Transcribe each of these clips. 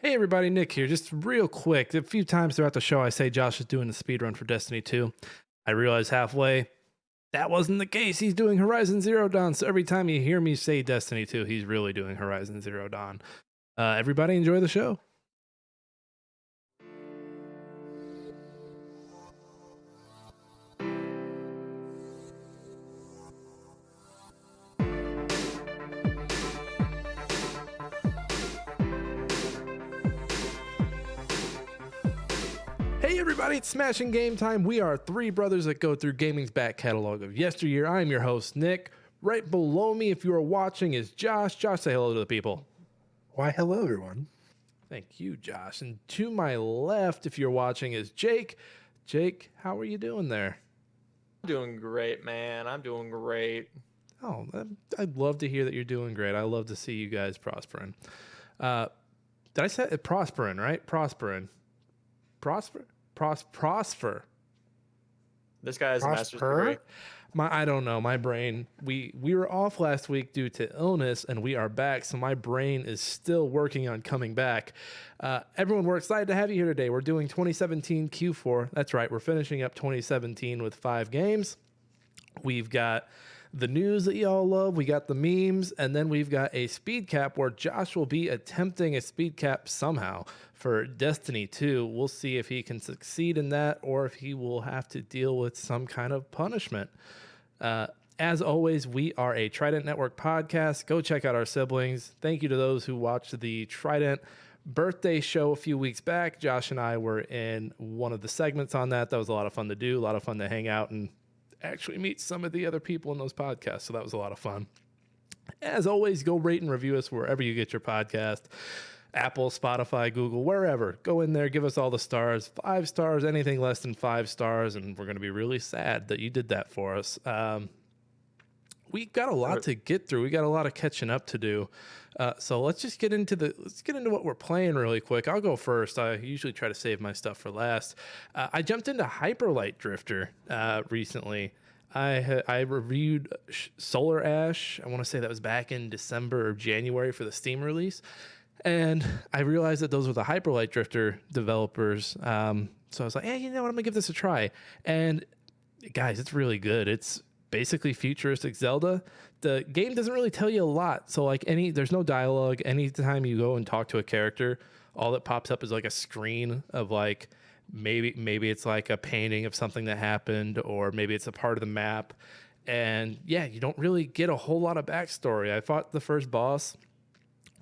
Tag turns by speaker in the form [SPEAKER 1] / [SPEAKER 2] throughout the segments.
[SPEAKER 1] Hey everybody, Nick here. Just real quick, a few times throughout the show I say Josh is doing the speed run for Destiny 2. I realized halfway that wasn't the case. He's doing Horizon Zero Dawn. So every time you hear me say Destiny 2, he's really doing Horizon Zero Dawn. Everybody enjoy the show. Hey everybody, it's Smashing Game Time. We are three brothers that go through gaming's back catalog of yesteryear. I'm your host, Nick. Right below me, if you are watching, is Josh. Josh, say hello to the people.
[SPEAKER 2] Why, hello, everyone.
[SPEAKER 1] Thank you, Josh. And to my left, if you're watching, is Jake. Jake, how are you doing there?
[SPEAKER 3] I'm doing great, man. I'm doing great.
[SPEAKER 1] Oh, I'd love to hear that you're doing great. I love to see you guys prospering. Did I say it? Prospering, right? Prospering. Prosper.
[SPEAKER 3] This guy has a master's degree.
[SPEAKER 1] I don't know. My brain. We were off last week due to illness, and we are back. So my brain is still working on coming back. Everyone, we're excited to have you here today. We're doing 2017 Q4. That's right. We're finishing up 2017 with 5 games. We've got the news that y'all love. We got the memes, and then we've got a speed cap where Josh will be attempting a speed cap somehow for Destiny 2. We'll see if he can succeed in that or if he will have to deal with some kind of punishment. As always, we are a Trident Network podcast. Go check out our siblings. Thank you to those who watched the Trident birthday show a few weeks back. Josh and I were in one of the segments on that. That was a lot of fun to do, a lot of fun to hang out and actually meet some of the other people in those podcasts. So that was a lot of fun. As always, go rate and review us wherever you get your podcast. Apple, Spotify, Google, wherever. Go in there, give us all the stars. 5 stars, anything less than 5 stars, and we're going to be really sad that you did that for us. We got a lot to get through. We got a lot of catching up to do. So let's just get into what we're playing really quick. I'll go first. I usually try to save my stuff for last. I jumped into Hyperlight Drifter recently. I reviewed Solar Ash. I want to say that was back in December or January for the Steam release. And I realized that those were the Hyperlight Drifter developers. So I was like, hey, you know what? I'm going to give this a try. And guys, it's really good. It's basically futuristic Zelda. The game doesn't really tell you a lot. So like there's no dialogue. Anytime you go and talk to a character, all that pops up is like a screen of like, maybe it's like a painting of something that happened, or maybe it's a part of the map. And yeah, you don't really get a whole lot of backstory. I fought the first boss.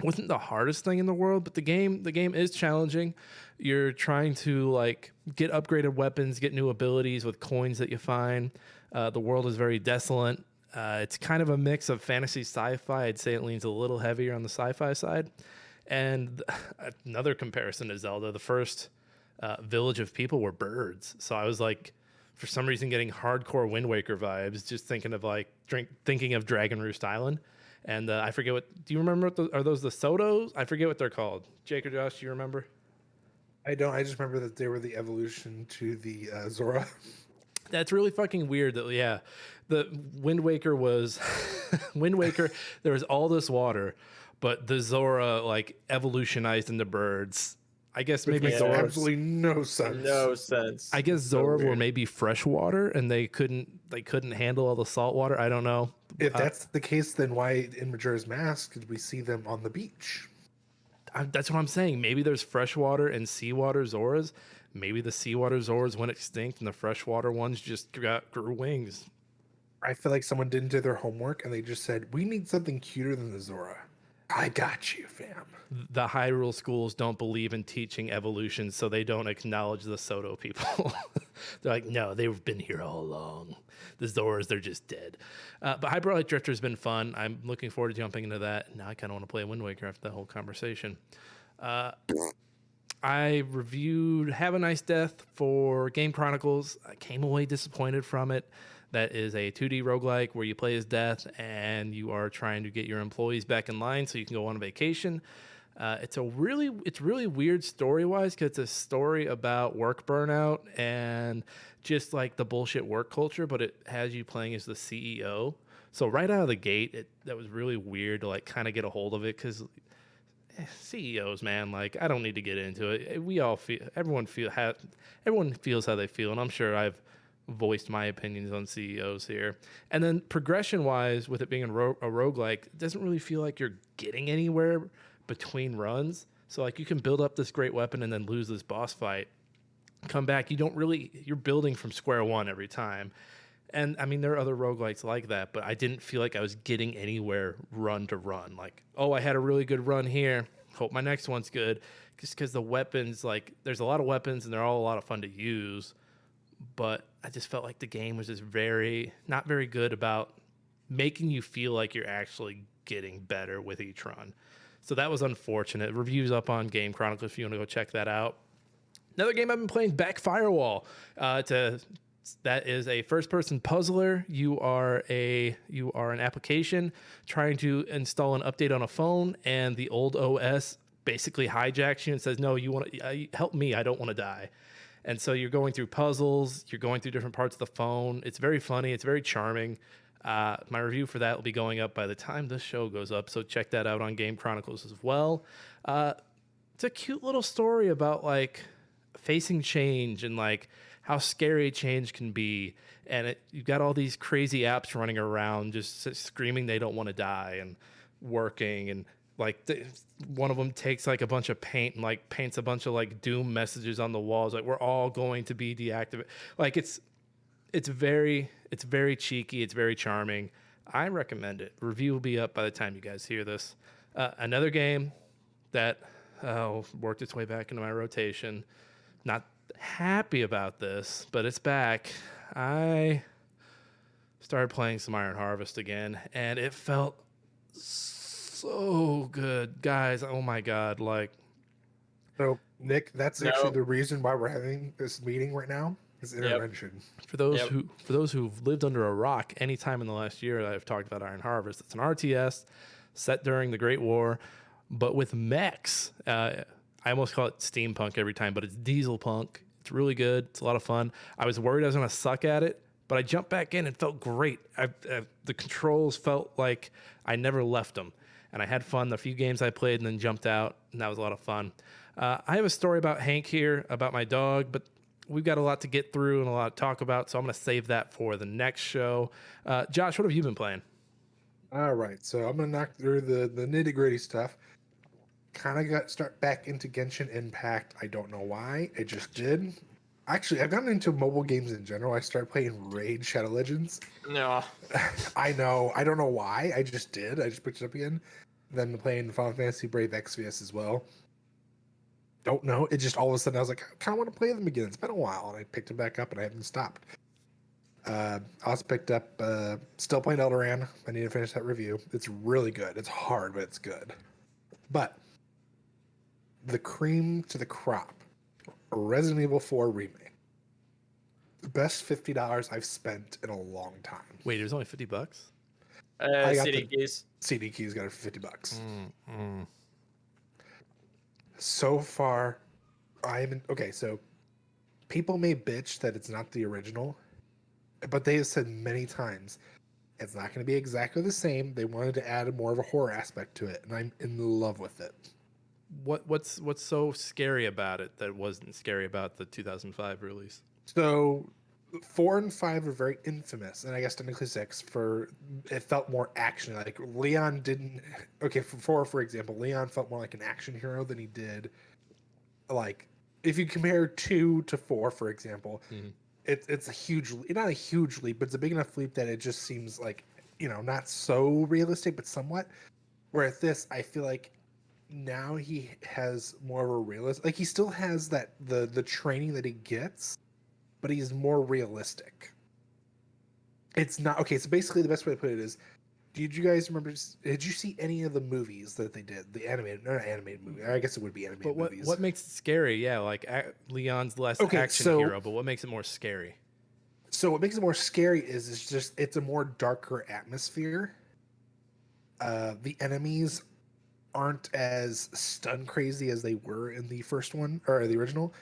[SPEAKER 1] Wasn't the hardest thing in the world, but the game is challenging. You're trying to like get upgraded weapons, get new abilities with coins that you find. The world is very desolate. It's kind of a mix of fantasy sci-fi. I'd say it leans a little heavier on the sci-fi side. And another comparison to Zelda, the first village of people were birds. So I was like, for some reason, getting hardcore Wind Waker vibes, just thinking of Dragon Roost Island. And I forget do you remember are those the Sotos? I forget what they're called. Jake or Josh, do you remember?
[SPEAKER 2] I don't. I just remember that they were the evolution to the Zora.
[SPEAKER 1] That's really fucking weird that, yeah, the Wind Waker was Wind Waker. There was all this water, but the Zora like evolutionized into birds. I guess maybe
[SPEAKER 2] Zora absolutely no sense.
[SPEAKER 3] No sense.
[SPEAKER 1] I guess Zora were maybe freshwater and they couldn't handle all the salt water. I don't know.
[SPEAKER 2] If that's the case, then why in Majora's Mask did we see them on the beach?
[SPEAKER 1] That's what I'm saying. Maybe there's freshwater and seawater Zoras. Maybe the seawater Zoras went extinct and the freshwater ones just grew wings.
[SPEAKER 2] I feel like someone didn't do their homework and they just said, we need something cuter than the Zora. I got you, fam.
[SPEAKER 1] The Hyrule schools don't believe in teaching evolution, so they don't acknowledge the Soto people. They're like, no, they've been here all along. The Zoras, they're just dead. But Hyperlight Drifter has been fun. I'm looking forward to jumping into that. Now I kind of want to play Wind Waker after the whole conversation. I reviewed Have a Nice Death for Game Chronicles. I came away disappointed from it. That is a 2D roguelike where you play as Death and you are trying to get your employees back in line so you can go on vacation. It's really weird story-wise because it's a story about work burnout and just like the bullshit work culture, but it has you playing as the CEO. So right out of the gate, that was really weird to like kind of get a hold of it because CEOs, man. Like, I don't need to get into it. We all feel, everyone feels how they feel, and I'm sure I've voiced my opinions on CEOs here. And then progression wise, with it being a roguelike, it doesn't really feel like you're getting anywhere between runs. So like you can build up this great weapon and then lose this boss fight, come back. You're building from square one every time. And I mean, there are other roguelikes like that, but I didn't feel like I was getting anywhere run to run. Like, oh, I had a really good run here. Hope my next one's good. Just because the weapons, like, there's a lot of weapons and they're all a lot of fun to use. But I just felt like the game was just not very good about making you feel like you're actually getting better with each run. So that was unfortunate. Reviews up on Game Chronicle if you want to go check that out. Another game I've been playing, Back Firewall. That is a first-person puzzler. You are an application trying to install an update on a phone, and the old OS basically hijacks you and says, "No, you want to help me. I don't want to die." And so you're going through puzzles. You're going through different parts of the phone. It's very funny. It's very charming. My review for that will be going up by the time this show goes up, so check that out on Game Chronicles as well. It's a cute little story about like facing change and like how scary change can be. And you've got all these crazy apps running around just screaming they don't want to die and working. And like one of them takes like a bunch of paint and like paints a bunch of like doom messages on the walls. Like, we're all going to be deactivated. Like it's very cheeky. It's very charming. I recommend it. Review will be up by the time you guys hear this. Another game that worked its way back into my rotation. Not happy about this, but it's back. I started playing some Iron Harvest again, and it felt so good, guys. Oh my god! Like,
[SPEAKER 2] So, Nick, that's actually the reason why we're having this meeting right now. Is intervention.
[SPEAKER 1] For those who've lived under a rock any time in the last year that I've talked about Iron Harvest, it's an RTS set during the Great War, but with mechs. I almost call it steampunk every time, but it's diesel punk. It's really good. It's a lot of fun. I was worried I was going to suck at it, but I jumped back in and felt great. The controls felt like I never left them, and I had fun. The few games I played and then jumped out, and that was a lot of fun. I have a story about Hank here, about my dog, but we've got a lot to get through and a lot to talk about, so I'm going to save that for the next show. Josh, what have you been playing?
[SPEAKER 2] All right, so I'm going to knock through the nitty-gritty stuff. Kind of got start back into Genshin Impact. I don't know why. It just did. Actually, I've gotten into mobile games in general. I started playing Raid Shadow Legends.
[SPEAKER 3] No.
[SPEAKER 2] I know. I don't know why. I just did. I just picked it up again. Then playing Final Fantasy Brave Exvius as well. Don't know. It just all of a sudden I was like, I kind of want to play them again. It's been a while, and I picked them back up, and I haven't stopped. I also picked up. Still playing Eldoran. I need to finish that review. It's really good. It's hard, but it's good. But the cream to the crop, Resident Evil 4 Remake. The best $50 I've spent in a long time.
[SPEAKER 1] Wait, it was only $50?
[SPEAKER 2] I got
[SPEAKER 3] CD keys.
[SPEAKER 2] CD keys got it for $50. So far, okay, so people may bitch that it's not the original, but they have said many times it's not going to be exactly the same. They wanted to add more of a horror aspect to it, and I'm in love with it.
[SPEAKER 1] What's so scary about it that wasn't scary about the 2005 release?
[SPEAKER 2] So 4 and 5 are very infamous, and I guess technically 6 for it felt more action. Like Leon didn't. Okay, for 4, for example, Leon felt more like an action hero than he did. Like if you compare 2 to 4, for example, it's a huge, not a huge leap, but it's a big enough leap that it just seems like, not so realistic, but somewhat. Where at this, I feel like now he has more of a realist. Like he still has that the training that he gets, but he's more realistic. It's not okay. So basically, the best way to put it is, did you guys remember? Did you see any of the movies that they did? The animated, not animated movie. I guess it would be animated movies.
[SPEAKER 1] What makes it scary? Yeah, like Leon's less action hero, but what makes it more scary?
[SPEAKER 2] So what makes it more scary is it's a more darker atmosphere. The enemies aren't as stun crazy as they were in the first one or the original.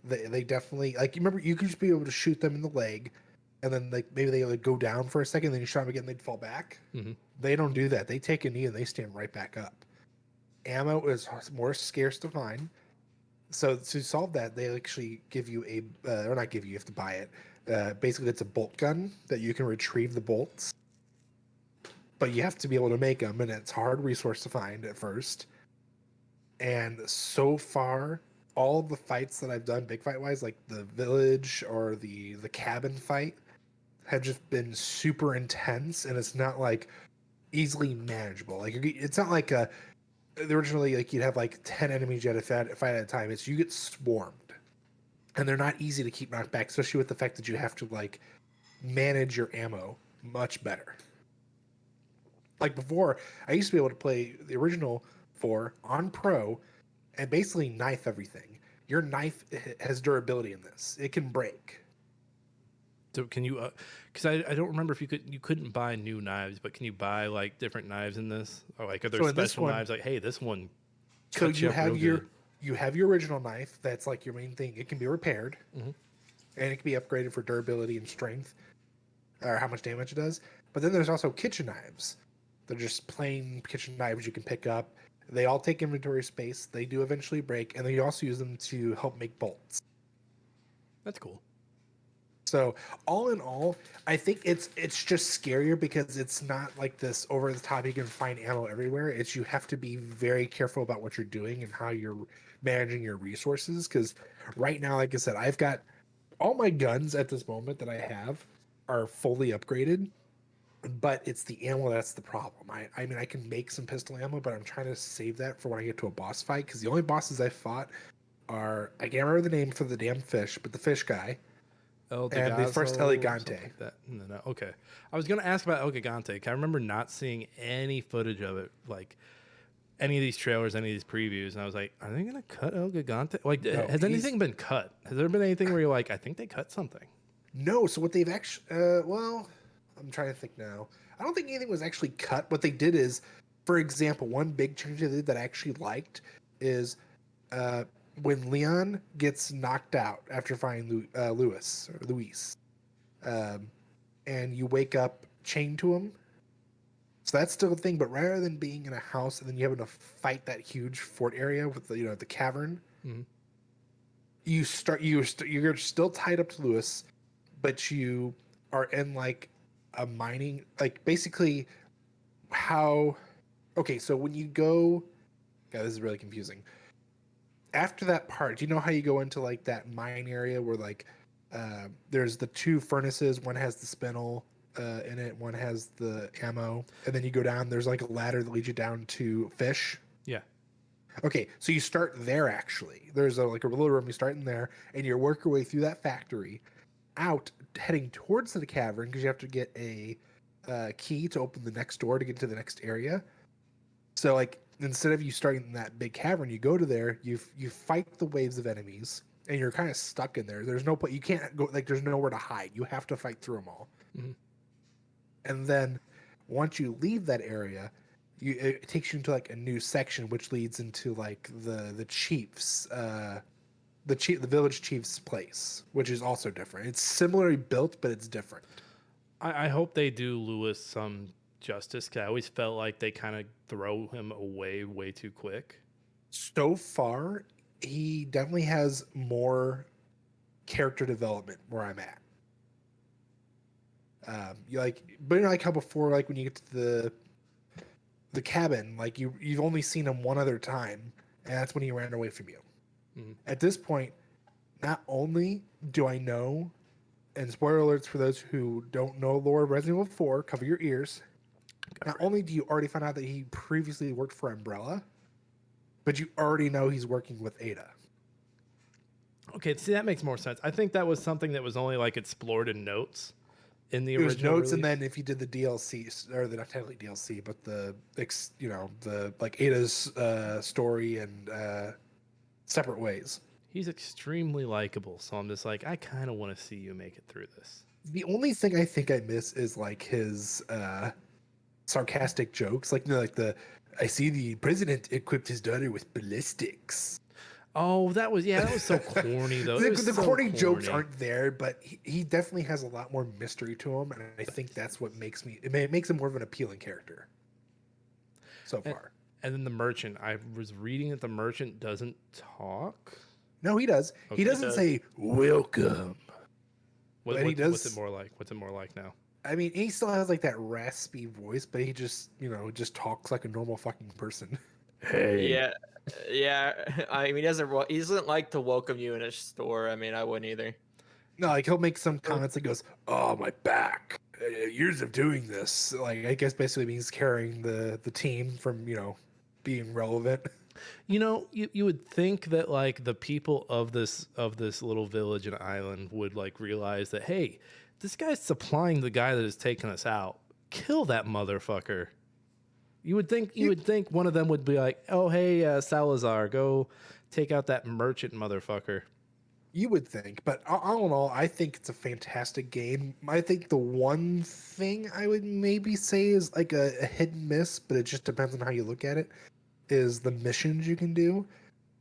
[SPEAKER 2] They definitely, like, you remember, you could just be able to shoot them in the leg, and then like maybe they go down for a second, then you shot them again, and they'd fall back. They don't do that. They take a knee and they stand right back up. ammo is more scarce to find. So to solve that, they actually give you or not give you, you have to buy it. Basically, it's a bolt gun that you can retrieve the bolts, but you have to be able to make them, and it's a hard resource to find at first. And so far, all the fights that I've done, big fight wise, like the village or the cabin fight, have just been super intense, and it's not like easily manageable. Like it's not like originally like you'd have like 10 enemies you had to fight at a time. It's you get swarmed, and they're not easy to keep knocked back, especially with the fact that you have to like manage your ammo much better. Like before, I used to be able to play the original 4 on Pro and basically knife everything. Your knife has durability in this; it can break.
[SPEAKER 1] So can you? Because I don't remember if you couldn't buy new knives, but can you buy like different knives in this? Or like are there
[SPEAKER 2] So in this
[SPEAKER 1] special
[SPEAKER 2] one-
[SPEAKER 1] knives? Like hey, this one.
[SPEAKER 2] So
[SPEAKER 1] cuts
[SPEAKER 2] you
[SPEAKER 1] up
[SPEAKER 2] have
[SPEAKER 1] real
[SPEAKER 2] your
[SPEAKER 1] good.
[SPEAKER 2] you have your original knife. That's like your main thing. It can be repaired,
[SPEAKER 1] Mhm.
[SPEAKER 2] and it can be upgraded for durability and strength, or how much damage it does. But then there's also kitchen knives. They're just plain kitchen knives you can pick up. They all take inventory space. They do eventually break, and then you also use them to help make bolts.
[SPEAKER 1] That's cool.
[SPEAKER 2] So all in all, I think it's just scarier because it's not like this over the top. You can find ammo everywhere. It's you have to be very careful about what you're doing and how you're managing your resources. Because right now, like I said, I've got all my guns at this moment that I have are fully upgraded, but it's the ammo that's the problem. I mean, I can make some pistol ammo, but I'm trying to save that for when I get to a boss fight. Because the only bosses I've fought are I can't remember the name for the damn fish, but the fish guy.
[SPEAKER 1] El
[SPEAKER 2] And the first
[SPEAKER 1] Degazo,
[SPEAKER 2] Elegante.
[SPEAKER 1] something like that. No, okay. I was gonna ask about El Gigante. I remember not seeing any footage of it, like any of these trailers, any of these previews, and I was like, "Are they gonna cut El Gigante? Like,
[SPEAKER 2] No,
[SPEAKER 1] has anything been cut? Has there been anything where you're like, I think they cut something?"
[SPEAKER 2] No, so what they've actually, well, I'm trying to think now. I don't think anything was actually cut. What they did is, for example, one big change they did that I actually liked is when Leon gets knocked out after finding Luis, and you wake up chained to him. So that's still a thing, but rather than being in a house and then you having to fight that huge fort area with the cavern,
[SPEAKER 1] Mhm.
[SPEAKER 2] you're still tied up to Lewis, but you are in like a mining, like basically how. Okay, so when you go, God, this is really confusing. After that part, do you know how you go into like that mine area where like there's the two furnaces, one has the spinel in it, one has the ammo, and then you go down, there's like a ladder that leads you down to fish.
[SPEAKER 1] Yeah.
[SPEAKER 2] Okay, so you start there actually. There's like a little room, you start in there, and you work your way through that factory, out, heading towards the cavern because you have to get a key to open the next door to get to the next area. So like instead of you starting in that big cavern, you go to there, you fight the waves of enemies, and you're kind of stuck in there. There's no place you can't go, like there's nowhere to hide. You have to fight through them all.
[SPEAKER 1] Mhm.
[SPEAKER 2] And then once you leave that area, it takes you into like a new section, which leads into like the chief's the village chief's place, which is also different. It's similarly built, but it's different.
[SPEAKER 1] I hope they do Lewis some justice, because I always felt like they kind of throw him away way too quick.
[SPEAKER 2] So far, he definitely has more character development where I'm at. But like how before, like when you get to the cabin, like you've only seen him one other time, and that's when he ran away from you.
[SPEAKER 1] Mhm.
[SPEAKER 2] At this point, not only do I know, and spoiler alerts for those who don't know lore of Resident Evil 4, cover your ears. Not only do you already find out that he previously worked for Umbrella, but you already know he's working with Ada.
[SPEAKER 1] Okay, see, that makes more sense. I think that was something that was only like explored in notes in the
[SPEAKER 2] It was
[SPEAKER 1] original
[SPEAKER 2] notes, and
[SPEAKER 1] release.
[SPEAKER 2] then if you did the DLC, or the not technically DLC, but the the like Ada's story and separate ways.
[SPEAKER 1] He's extremely likable, so I'm just like, I kind of want to see you make it through this.
[SPEAKER 2] The only thing I think I miss is like his sarcastic jokes, like the I see the president equipped his daughter with ballistics.
[SPEAKER 1] Oh, that was so corny though. It
[SPEAKER 2] The,
[SPEAKER 1] was
[SPEAKER 2] the
[SPEAKER 1] so
[SPEAKER 2] corny jokes
[SPEAKER 1] corny.
[SPEAKER 2] aren't there, but he definitely has a lot more mystery to him, and I think that's what makes him more of an appealing character so
[SPEAKER 1] And,
[SPEAKER 2] far.
[SPEAKER 1] And then the merchant, I was reading that the merchant doesn't talk.
[SPEAKER 2] No, he does.
[SPEAKER 1] Okay.
[SPEAKER 2] He doesn't say welcome. But he does.
[SPEAKER 1] What's it more like? What's it more like now?
[SPEAKER 2] I mean, he still has like that raspy voice, but he just, just talks like a normal fucking person. Hey.
[SPEAKER 3] Yeah, yeah. I mean, he doesn't like to welcome you in a store. I mean, I wouldn't either.
[SPEAKER 2] No, like he'll make some comments that goes, "Oh, my back. Years of doing this." Like, I guess basically means carrying the team from, being relevant.
[SPEAKER 1] You would think that like the people of this little village and island would like realize that, hey, this guy's supplying the guy that is taking us out. Kill that motherfucker. You would think one of them would be like, oh hey, Salazar, go take out that merchant motherfucker.
[SPEAKER 2] You would think, but all in all, I think it's a fantastic game. I think the one thing I would maybe say is like a hit and miss, but it just depends on how you look at it, is the missions you can do.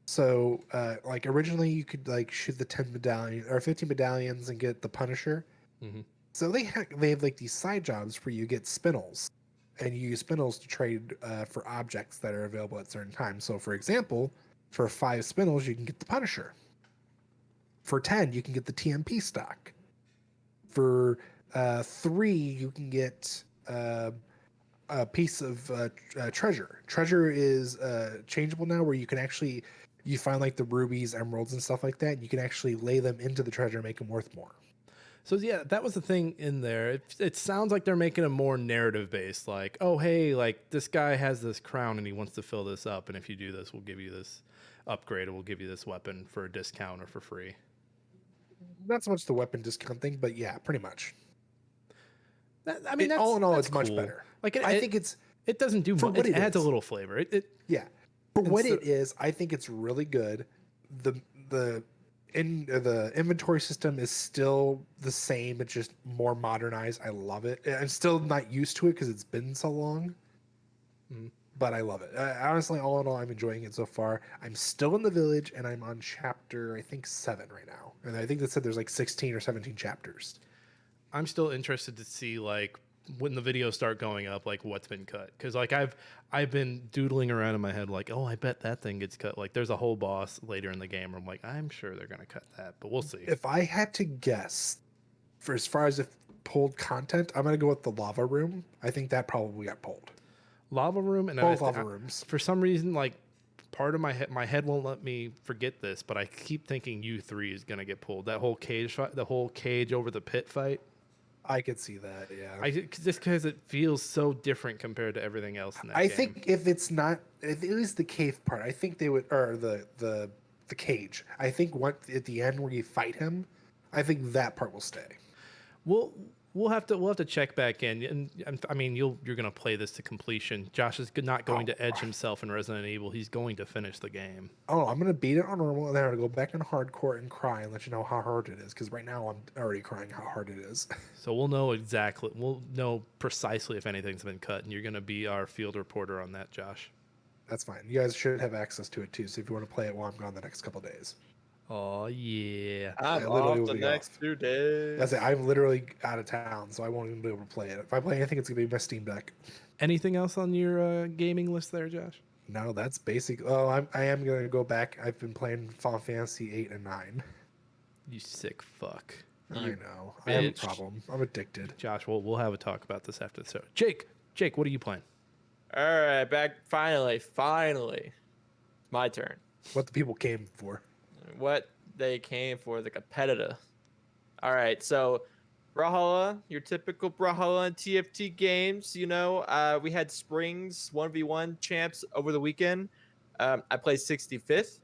[SPEAKER 2] So, like originally you could like shoot the 10 medallion or 15 medallions and get the Punisher.
[SPEAKER 1] Mm-hmm.
[SPEAKER 2] So they have like these side jobs where you get spinels, and you use spinels to trade for objects that are available at certain times. So, for example, for 5 spinels you can get the Punisher. For 10, you can get the TMP stock. For 3, you can get a piece of treasure. Treasure is changeable now, where you can actually you find like the rubies, emeralds, and stuff like that. And you can actually lay them into the treasure and make them worth more.
[SPEAKER 1] So yeah, that was the thing in there. It sounds like they're making it more narrative based. Like, oh hey, like this guy has this crown and he wants to fill this up, and if you do this, we'll give you this upgrade, or we'll give you this weapon for a discount or for free.
[SPEAKER 2] Not so much the weapon discount thing, but yeah, pretty much.
[SPEAKER 1] I mean,
[SPEAKER 2] all in all, it's
[SPEAKER 1] cool.
[SPEAKER 2] much better.
[SPEAKER 1] Like,
[SPEAKER 2] I think
[SPEAKER 1] it doesn't do much. It adds a little flavor.
[SPEAKER 2] Yeah, for what it is, I think it's really good. The inventory system is still the same. It's just more modernized. I love it. I'm still not used to it because it's been so long. But I love it. Honestly, all in all, I'm enjoying it so far. I'm still in the village, and I'm on chapter, I think, 7 right now. And I think they said there's like 16 or 17 chapters.
[SPEAKER 1] I'm still interested to see like when the videos start going up, like what's been cut. Because like I've been doodling around in my head, like, oh, I bet that thing gets cut. Like there's a whole boss later in the game where I'm like, I'm sure they're gonna cut that, but we'll see.
[SPEAKER 2] If I had to guess, for as far as if pulled content, I'm gonna go with the lava room. I think that probably got pulled.
[SPEAKER 1] Lava room and
[SPEAKER 2] both lava rooms.
[SPEAKER 1] For some reason, like part of my head won't let me forget this, but I keep thinking U3 is gonna get pulled. That whole cage fight, the whole cage over the pit fight.
[SPEAKER 2] I could see that, yeah.
[SPEAKER 1] Just because it feels so different compared to everything else in that game.
[SPEAKER 2] I think if it's not, if it is the cave part, I think they would, or the cage. I think at the end where you fight him, I think that part will stay.
[SPEAKER 1] We'll have to check back in, and I mean you're gonna play this to completion. Josh is not going to edge himself in Resident Evil. He's going to finish the game.
[SPEAKER 2] Oh, I'm gonna beat it on normal, and then I'm gonna go back in hardcore and cry and let you know how hard it is. Because right now I'm already crying how hard it is.
[SPEAKER 1] So we'll know precisely if anything's been cut, and you're gonna be our field reporter on that, Josh.
[SPEAKER 2] That's fine. You guys should have access to it too. So if you want to play it while I'm gone the next couple days.
[SPEAKER 1] Oh yeah.
[SPEAKER 3] I'm off the next few days.
[SPEAKER 2] That's it. I'm literally out of town, so I won't even be able to play it. If I play anything, it's gonna be my Steam Deck.
[SPEAKER 1] Anything else on your gaming list there, Josh?
[SPEAKER 2] No, that's basic. Oh, I am gonna go back. I've been playing Final Fantasy 8 and 9.
[SPEAKER 1] You sick fuck.
[SPEAKER 2] I know. I have a problem. I'm addicted.
[SPEAKER 1] Josh, we'll have a talk about this after the show. Jake, what are you playing?
[SPEAKER 3] All right, back finally. My turn.
[SPEAKER 2] What the people came for.
[SPEAKER 3] What they came for, the competitor. All right, so Brawlhalla, your typical Brawlhalla and TFT games. We had Springs 1v1 champs over the weekend. I played 65th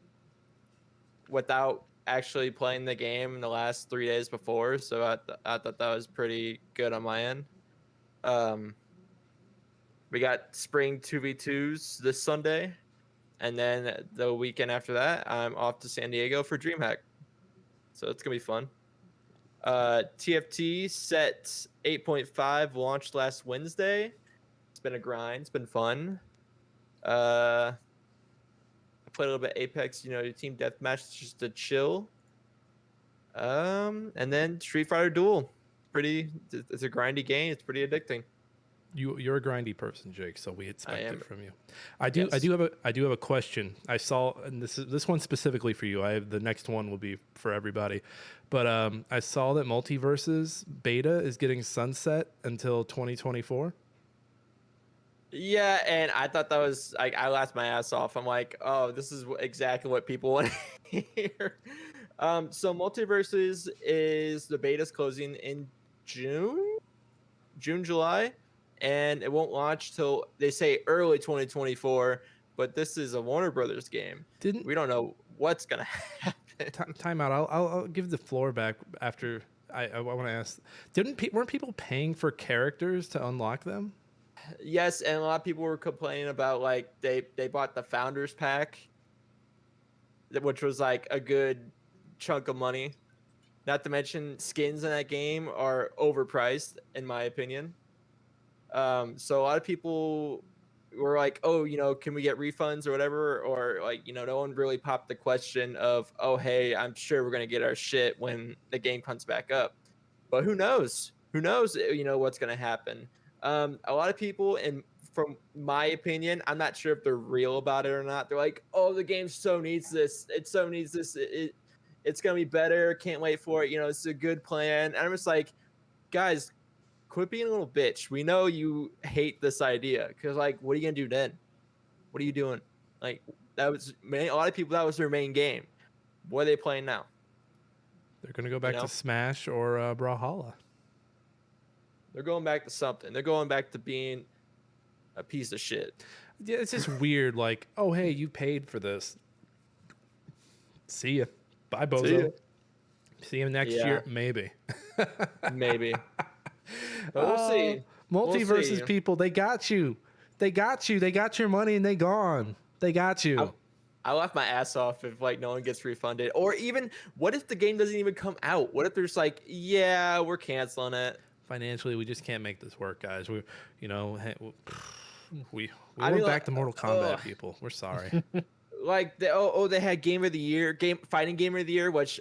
[SPEAKER 3] without actually playing the game in the last 3 days before, so I thought that was pretty good on my end. We got Spring 2v2s this Sunday. And then the weekend after that, I'm off to San Diego for DreamHack. So it's going to be fun. TFT set 8.5 launched last Wednesday. It's been a grind. It's been fun. I played a little bit Apex, your team deathmatch just to chill. And then Street Fighter Duel. It's a grindy game. It's pretty addicting.
[SPEAKER 1] You're a grindy person, Jake, so we expect
[SPEAKER 3] am.
[SPEAKER 1] it from you. I do have a question. I saw, and this one specifically for you. I have the next one will be for everybody, but I saw that Multiversus beta is getting sunset until 2024.
[SPEAKER 3] Yeah, and I thought that was like I laughed my ass off. I'm like, oh, this is exactly what people want to hear. So Multiverses is the beta's closing in July, and it won't launch till they say early 2024. But this is a Warner Brothers game.
[SPEAKER 1] Didn't
[SPEAKER 3] We don't know what's gonna happen.
[SPEAKER 1] time out? I'll give the floor back after I want to ask. Weren't people paying for characters to unlock them?
[SPEAKER 3] Yes, and a lot of people were complaining about like they bought the founders pack, which was like a good chunk of money. Not to mention skins in that game are overpriced in my opinion. So a lot of people were like, "Oh, can we get refunds or whatever?" Or like, no one really popped the question of, "Oh, hey, I'm sure we're gonna get our shit when the game comes back up." But who knows? Who knows? What's gonna happen. A lot of people, and from my opinion, I'm not sure if they're real about it or not. They're like, "Oh, the game so needs this. It so needs this. It's gonna be better. Can't wait for it. It's a good plan." And I'm just like, guys, quit being a little bitch. We know you hate this idea because, like, what are you gonna do then? What are you doing? Like, a lot of people. That was their main game. What are they playing now?
[SPEAKER 1] They're gonna go back to Smash or Brawlhalla.
[SPEAKER 3] They're going back to something. They're going back to being a piece of shit.
[SPEAKER 1] Yeah, it's just weird. Like, oh hey, you paid for this. See ya. Bye, bozo. See you next year, maybe.
[SPEAKER 3] Maybe. But we'll see.
[SPEAKER 1] Multiversus people, they got you. They got you. They got your money and they gone. They got you.
[SPEAKER 3] I laugh my ass off if like no one gets refunded. Or even what if the game doesn't even come out? What if there's like, yeah, we're canceling it.
[SPEAKER 1] Financially, we just can't make this work, guys. We went back to Mortal Kombat, people. We're sorry.
[SPEAKER 3] Like they had fighting game of the year, which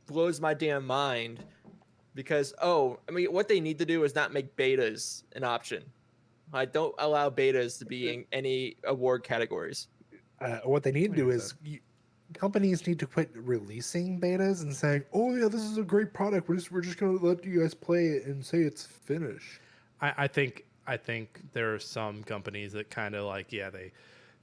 [SPEAKER 3] blows my damn mind. Because what they need to do is not make betas an option. Like, don't allow betas to be in any award categories.
[SPEAKER 2] What they need to do is companies need to quit releasing betas and saying, "Oh yeah, this is a great product. We're just gonna let you guys play it and say it's finished."
[SPEAKER 1] I think there are some companies that kind of like, yeah, they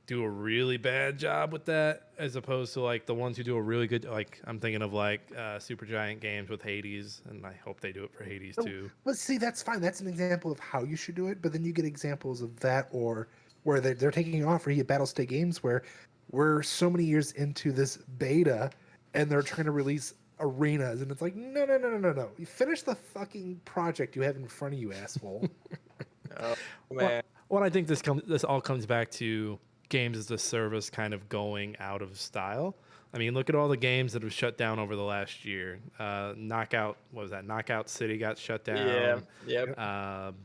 [SPEAKER 1] do a really bad job with that, as opposed to like the ones who do a really good. Like I'm thinking of like Supergiant Games with Hades, and I hope they do it for Hades too.
[SPEAKER 2] But see, that's fine. That's an example of how you should do it. But then you get examples of that, or where they're taking off, or you get Battlestate Games where we're so many years into this beta and they're trying to release arenas, and it's like, no. You finish the fucking project you have in front of you, asshole.
[SPEAKER 3] Oh man.
[SPEAKER 1] Well, I think this all comes back to games as a service kind of going out of style. I mean, look at all the games that have shut down over the last year. Knockout City got shut down.
[SPEAKER 3] Yeah. Yep.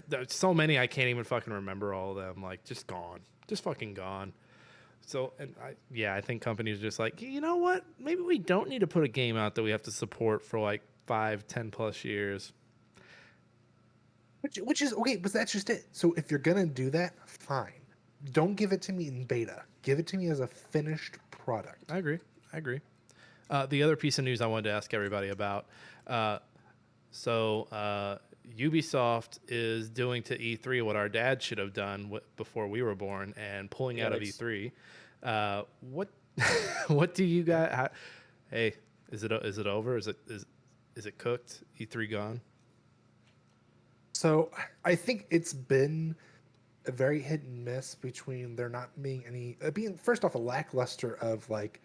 [SPEAKER 1] There's so many I can't even fucking remember all of them. Like, just gone. Just fucking gone. So, I think companies are just like, you know what? Maybe we don't need to put a game out that we have to support for like 5-10 plus years.
[SPEAKER 2] Which is okay, but that's just it. So if you're gonna do that, fine. Don't give it to me in beta. Give it to me as a finished product.
[SPEAKER 1] I agree. The other piece of news I wanted to ask everybody about. Ubisoft is doing to E3 what our dad should have done before we were born, and pulling out of E3. What do you got? Hey, is it over? Is it cooked? E3 gone?
[SPEAKER 2] So I think it's been a very hit and miss between there not being first off a lackluster of like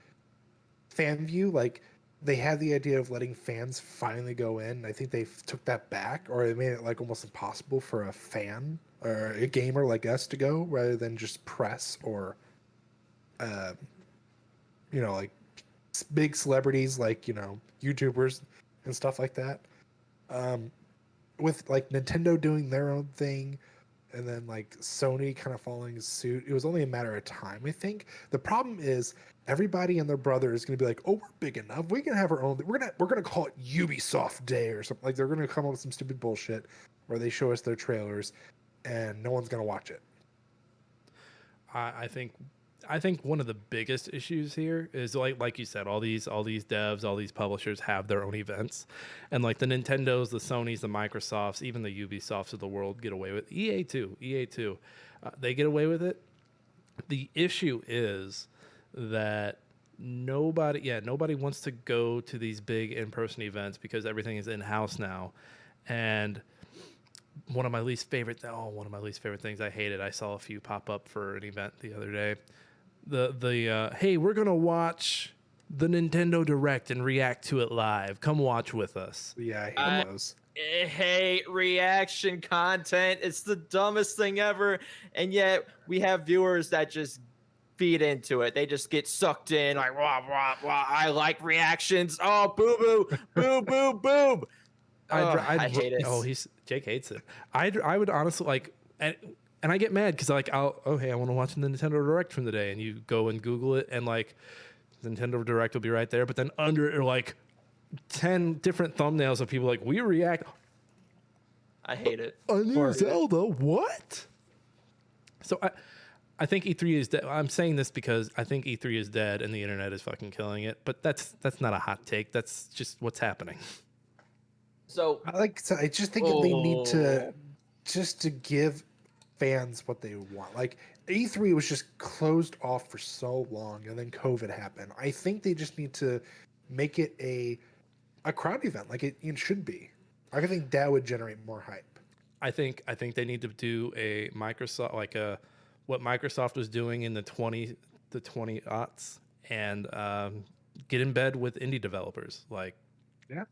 [SPEAKER 2] fan view. Like they had the idea of letting fans finally go in. I think they took that back, or they made it like almost impossible for a fan or a gamer like us to go, rather than just press or, like big celebrities like YouTubers and stuff like that. With like Nintendo doing their own thing, and then like Sony kind of following suit, it was only a matter of time. I think the problem is everybody and their brother is going to be like, "Oh, we're big enough. We can have our own. We're gonna call it Ubisoft Day or something." Like they're going to come up with some stupid bullshit or they show us their trailers, and no one's gonna watch it.
[SPEAKER 1] I think one of the biggest issues here is like you said, all these devs, all these publishers have their own events, and like the Nintendos, the Sonys, the Microsofts, even the Ubisofts of the world get away with EA too. They get away with it. The issue is that nobody wants to go to these big in-person events because everything is in-house now, and one of my least favorite things, I hated. I saw a few pop up for an event the other day. Hey, we're gonna watch the Nintendo Direct and react to it live. Come watch with us.
[SPEAKER 2] Yeah, I hate those.
[SPEAKER 3] I hate reaction content. It's the dumbest thing ever, and yet we have viewers that just feed into it. They just get sucked in, like, wah, wah, wah. I like reactions. Oh, boo boo, boo boo boom. I hate it.
[SPEAKER 1] Oh, Jake hates it. I would honestly like, and I get mad because like I want to watch the Nintendo Direct from the day, and you go and Google it, and like Nintendo Direct will be right there, but then under it are like 10 different thumbnails of people like, we react.
[SPEAKER 3] I hate it.
[SPEAKER 1] A new Zelda, what? So I think E3 is dead. I'm saying this because I think E3 is dead and the internet is fucking killing it. But that's not a hot take. That's just what's happening.
[SPEAKER 3] So
[SPEAKER 2] I just think they need to give fans what they want. Like E3 was just closed off for so long, and then COVID happened. I think they just need to make it a crowd event, like it should be. I think that would generate more hype.
[SPEAKER 1] I think they need to do a Microsoft, like what Microsoft was doing in the 20 aughts, and get in bed with indie developers. Like,
[SPEAKER 2] yeah.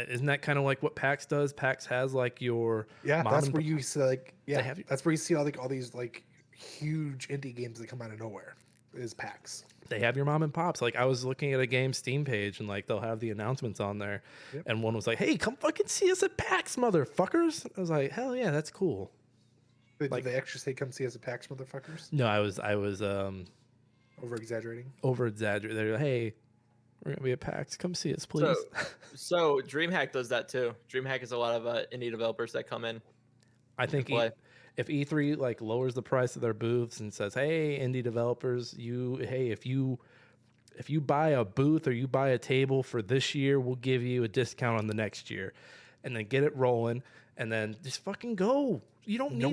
[SPEAKER 1] Isn't that kind of like what PAX does? PAX has like your
[SPEAKER 2] that's where you see that's where you see all these like huge indie games that come out of nowhere. Is PAX.
[SPEAKER 1] They have your mom and pops. Like I was looking at a game Steam page, and like they'll have the announcements on there, and one was like, "Hey, come fucking see us at PAX, motherfuckers!" I was like, "Hell yeah, that's cool."
[SPEAKER 2] Did they actually say come see us at PAX, motherfuckers?
[SPEAKER 1] No, I was
[SPEAKER 2] over exaggerating.
[SPEAKER 1] They're like, "Hey, we're gonna be at PAX. Come see us, please."
[SPEAKER 3] So DreamHack does that too. DreamHack is a lot of indie developers that come in.
[SPEAKER 1] I think if E3 like lowers the price of their booths and says, "Hey, indie developers, if you buy a booth or you buy a table for this year, we'll give you a discount on the next year," and then get it rolling, and then just fucking go. You don't need.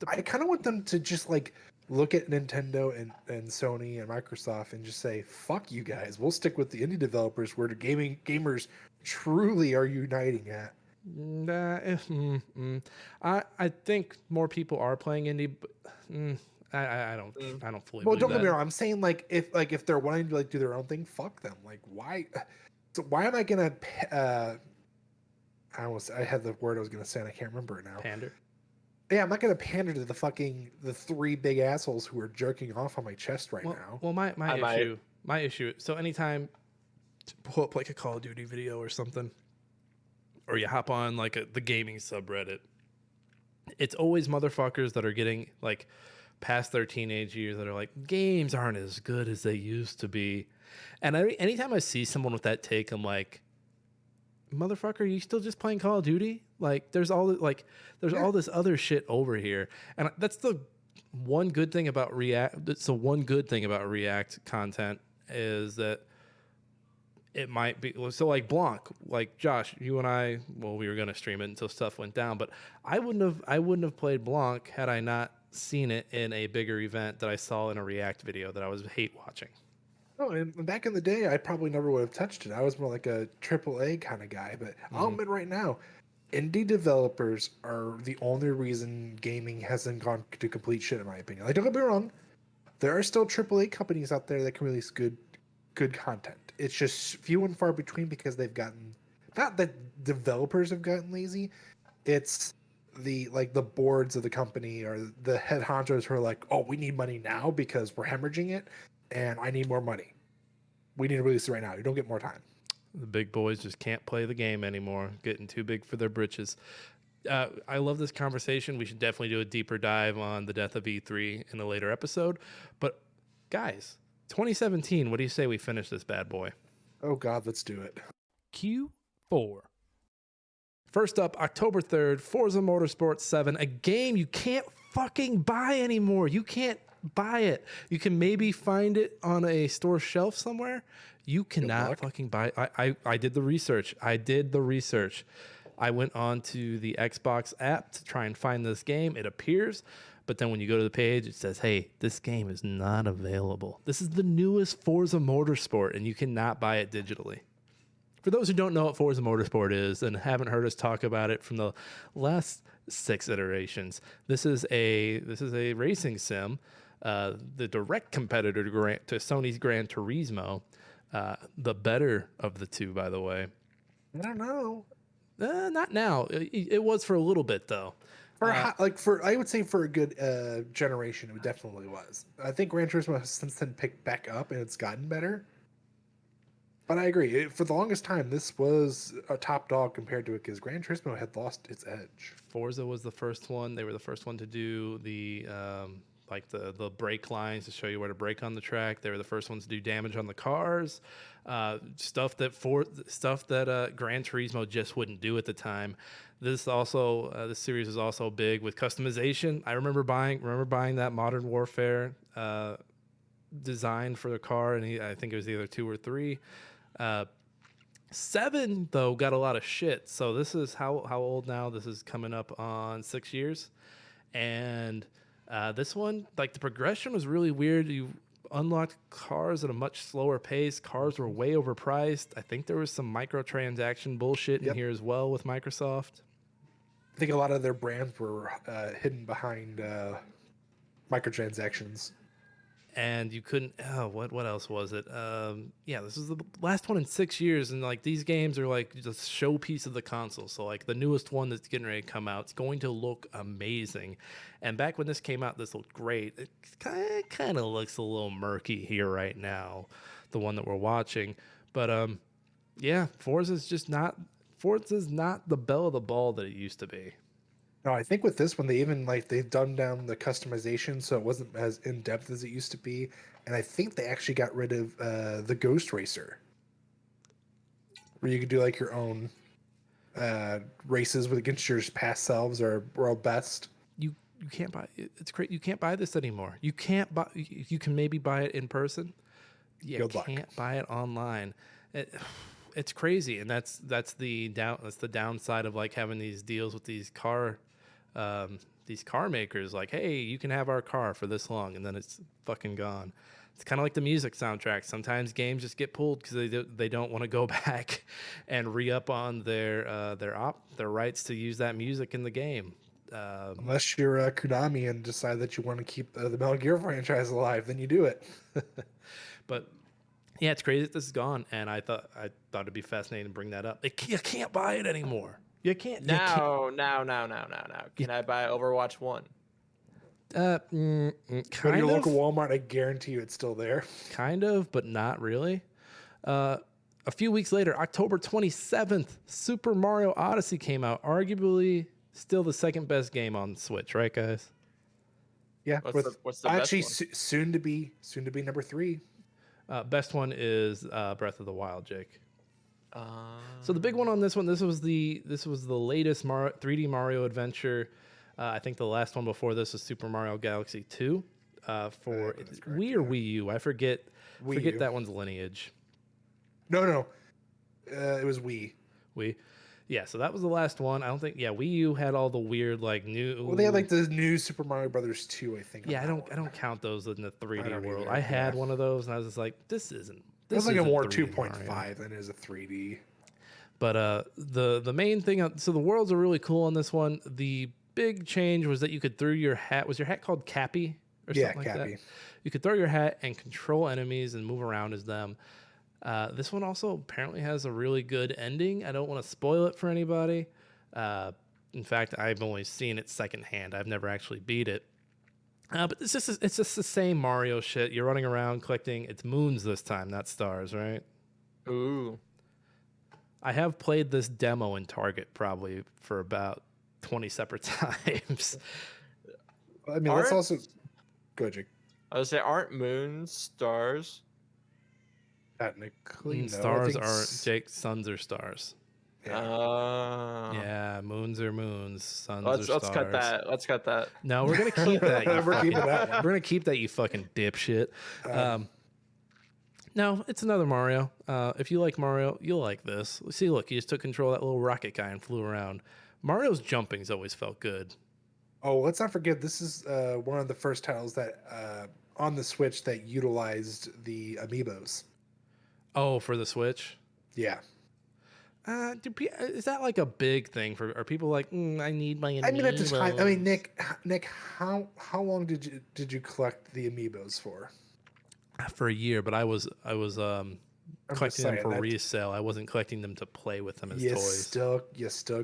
[SPEAKER 2] I kind of want them to just like look at Nintendo and Sony and Microsoft and just say, "Fuck you guys. We'll stick with the indie developers where the gamers truly are uniting at."
[SPEAKER 1] I think more people are playing indie, but I don't fully.
[SPEAKER 2] Well,
[SPEAKER 1] believe
[SPEAKER 2] don't get
[SPEAKER 1] that.
[SPEAKER 2] me wrong. I'm saying like if they're wanting to like do their own thing, fuck them. Like why? So why am I gonna? I had the word I was gonna say and I can't remember it now.
[SPEAKER 1] Pander.
[SPEAKER 2] Yeah, I'm not gonna pander to the three big assholes who are jerking off on my chest now.
[SPEAKER 1] Well, my issue. So anytime to pull up like a Call of Duty video or something, or you hop on like the gaming subreddit, it's always motherfuckers that are getting like past their teenage years that are like, games aren't as good as they used to be. And anytime I see someone with that take, I'm like, motherfucker, you still just playing Call of Duty? Like there's all this other shit over here. And that's the one good thing about React. It's the one good thing about React content is that it might be so like Blanc, like Josh, you and I, well, we were gonna stream it until stuff went down, but I wouldn't have played Blanc had I not seen it in a bigger event that I saw in a React video that I was hate watching.
[SPEAKER 2] Oh, and back in the day, I probably never would have touched it. I was more like a AAA kind of guy, but I'll admit right now, indie developers are the only reason gaming hasn't gone to complete shit, in my opinion. Like, don't get me wrong, there are still AAA companies out there that can release good content. It's just few and far between because they've gotten, not that developers have gotten lazy, it's the boards of the company or the head honchos who are like, oh, we need money now because we're hemorrhaging it and I need more money. We need to release it right now. You don't get more time.
[SPEAKER 1] The big boys just can't play the game anymore, getting too big for their britches. I love this conversation. We should definitely do a deeper dive on the death of E3 in a later episode. But guys, 2017, what do you say we finish this bad boy?
[SPEAKER 2] Oh God, let's do it.
[SPEAKER 1] Q4. first up, October 3rd, Forza Motorsport 7, a game you can't fucking buy anymore. You can't buy it. You can maybe find it on a store shelf somewhere. You cannot fucking buy it. I did the research. I went on to the Xbox app to try and find this game. It appears, but then when you go to the page, it says, hey, this game is not available. This is the newest Forza Motorsport, and you cannot buy it digitally. For those who don't know what Forza Motorsport is and haven't heard us talk about it from the last 6 iterations, this is a racing sim, the direct competitor to Sony's Gran Turismo, the better of the two, by the way.
[SPEAKER 2] I don't know.
[SPEAKER 1] Not now. It was for a little bit though.
[SPEAKER 2] I would say for a good generation, it definitely was. I think Gran Turismo has since then picked back up and it's gotten better. But I agree. For the longest time, this was a top dog compared to it because Gran Turismo had lost its edge.
[SPEAKER 1] Forza was the first one. They were the first one to do the brake lines to show you where to brake on the track. They were the first ones to do damage on the cars, stuff that Gran Turismo just wouldn't do at the time. This series is also big with customization. I remember buying that Modern Warfare design for the car, and I think it was either 2 or 3. 7 though got a lot of shit. So this is how old now? This is coming up on 6 years, and this one, like, the progression was really weird. You unlocked cars at a much slower pace. Cars were way overpriced. I think there was some microtransaction bullshit in here as well with Microsoft.
[SPEAKER 2] I think a lot of their brands were hidden behind microtransactions.
[SPEAKER 1] And you couldn't. Oh, what else was it? This is the last one in 6 years, and like these games are like the showpiece of the console. So like the newest one that's getting ready to come out, it's going to look amazing. And back when this came out, this looked great. It kind of looks a little murky here right now, the one that we're watching. But Forza's not the belle of the ball that it used to be.
[SPEAKER 2] No, I think with this one, they've dumbed down the customization so it wasn't as in depth as it used to be, and I think they actually got rid of the Ghost Racer, where you could do like your own races against your past selves or world best.
[SPEAKER 1] You can't buy it. It's great. You can't buy this anymore. You can't buy. You can maybe buy it in person. You can't buy it online. It's crazy, and that's the downside of like having these deals with these car makers. Like, hey, you can have our car for this long, and then it's fucking gone. It's kind of like the music soundtrack. Sometimes games just get pulled because they don't want to go back and re-up on their rights to use that music in the game.
[SPEAKER 2] Unless you're Konami and decide that you want to keep the Metal Gear franchise alive, then you do it.
[SPEAKER 1] But yeah, it's crazy that this is gone, and I thought it'd be fascinating to bring that up. You can't buy it anymore. You can't.
[SPEAKER 3] Now. Can I buy Overwatch 1?
[SPEAKER 2] Go to your local Walmart. I guarantee you it's still there.
[SPEAKER 1] Kind of, but not really. A few weeks later, October 27th, Super Mario Odyssey came out. Arguably still the second best game on Switch, right, guys?
[SPEAKER 2] Yeah.
[SPEAKER 3] What's the
[SPEAKER 2] actually
[SPEAKER 3] best one?
[SPEAKER 2] soon to be number 3.
[SPEAKER 1] Best one is Breath of the Wild, Jake. So the big one on this one, this was the latest 3D Mario adventure. I think the last one before this was Super Mario Galaxy 2 for Wii or Wii U. I forget that one's lineage.
[SPEAKER 2] No. It was Wii.
[SPEAKER 1] Wii. Yeah, so that was the last one. I don't think. Yeah, Wii U had all the weird like new.
[SPEAKER 2] Well, they had like the new Super Mario Brothers 2, I think.
[SPEAKER 1] Yeah, I don't count those in the 3D world. I had one of those, and I was just like, this isn't.
[SPEAKER 2] It was like a more
[SPEAKER 1] 2.5
[SPEAKER 2] than it is a 3D.
[SPEAKER 1] But the main thing, so the worlds are really cool on this one. The big change was that you could throw your hat. Was your hat called Cappy or something like
[SPEAKER 2] Cappy.
[SPEAKER 1] that? You could throw your hat and control enemies and move around as them. This one also apparently has a really good ending. I don't want to spoil it for anybody. In fact, I've only seen it secondhand. I've never actually beat it. But it's just the same Mario shit. You're running around collecting. It's moons this time, not stars, right?
[SPEAKER 3] Ooh.
[SPEAKER 1] I have played this demo in Target probably for about 20 separate times.
[SPEAKER 2] I mean, let's also go, Jake.
[SPEAKER 3] I would say, aren't moons stars?
[SPEAKER 2] Technically, no.
[SPEAKER 1] Stars aren't. Jake's suns are stars. Yeah, moons are moons, suns
[SPEAKER 3] Let's
[SPEAKER 1] are stars.
[SPEAKER 3] cut that. Let's cut that.
[SPEAKER 1] No, we're gonna keep that. You
[SPEAKER 2] We're keeping that one.
[SPEAKER 1] We're gonna keep that. You fucking dipshit. No, it's another Mario. If you like Mario, you'll like this. See, look, he just took control of that little rocket guy and flew around. Mario's jumping's always felt good.
[SPEAKER 2] Oh, let's not forget this is one of the first titles that on the Switch that utilized the amiibos.
[SPEAKER 1] Oh, for the Switch.
[SPEAKER 2] Yeah.
[SPEAKER 1] Is that like a big thing for? Are people like, I need my amiibos?
[SPEAKER 2] I mean, at the time, I mean, Nick, how long did you collect the amiibos for?
[SPEAKER 1] For a year, but I was collecting them for
[SPEAKER 2] that
[SPEAKER 1] resale. I wasn't collecting them to play with them as
[SPEAKER 2] you
[SPEAKER 1] toys.
[SPEAKER 2] still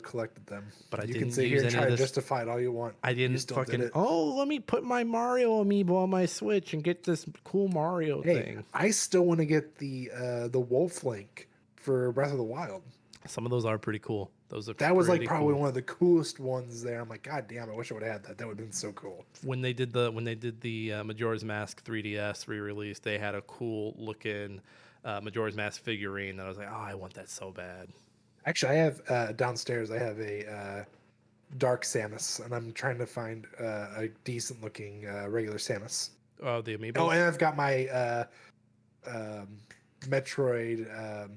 [SPEAKER 2] collected them.
[SPEAKER 1] But I
[SPEAKER 2] you
[SPEAKER 1] didn't
[SPEAKER 2] can sit
[SPEAKER 1] use
[SPEAKER 2] here and
[SPEAKER 1] any
[SPEAKER 2] try
[SPEAKER 1] of
[SPEAKER 2] to
[SPEAKER 1] this-
[SPEAKER 2] justify it all you want.
[SPEAKER 1] I
[SPEAKER 2] You
[SPEAKER 1] didn't
[SPEAKER 2] still
[SPEAKER 1] fucking.
[SPEAKER 2] did it.
[SPEAKER 1] Oh, let me put my Mario amiibo on my Switch and get this cool Mario
[SPEAKER 2] Hey,
[SPEAKER 1] thing.
[SPEAKER 2] I still want to get the Wolf Link for Breath of the Wild.
[SPEAKER 1] Some of those are pretty cool. Those are
[SPEAKER 2] That was like
[SPEAKER 1] pretty
[SPEAKER 2] probably
[SPEAKER 1] cool.
[SPEAKER 2] one of the coolest ones there. I'm like, God damn, I wish I would have had that. That would have been so cool.
[SPEAKER 1] When they did the Majora's Mask 3DS re-release, they had a cool looking Majora's Mask figurine that I was like, oh, I want that so bad.
[SPEAKER 2] Actually, I have downstairs. I have a Dark Samus, and I'm trying to find a decent looking regular Samus.
[SPEAKER 1] Oh, the amiibo.
[SPEAKER 2] Oh, and I've got my Metroid.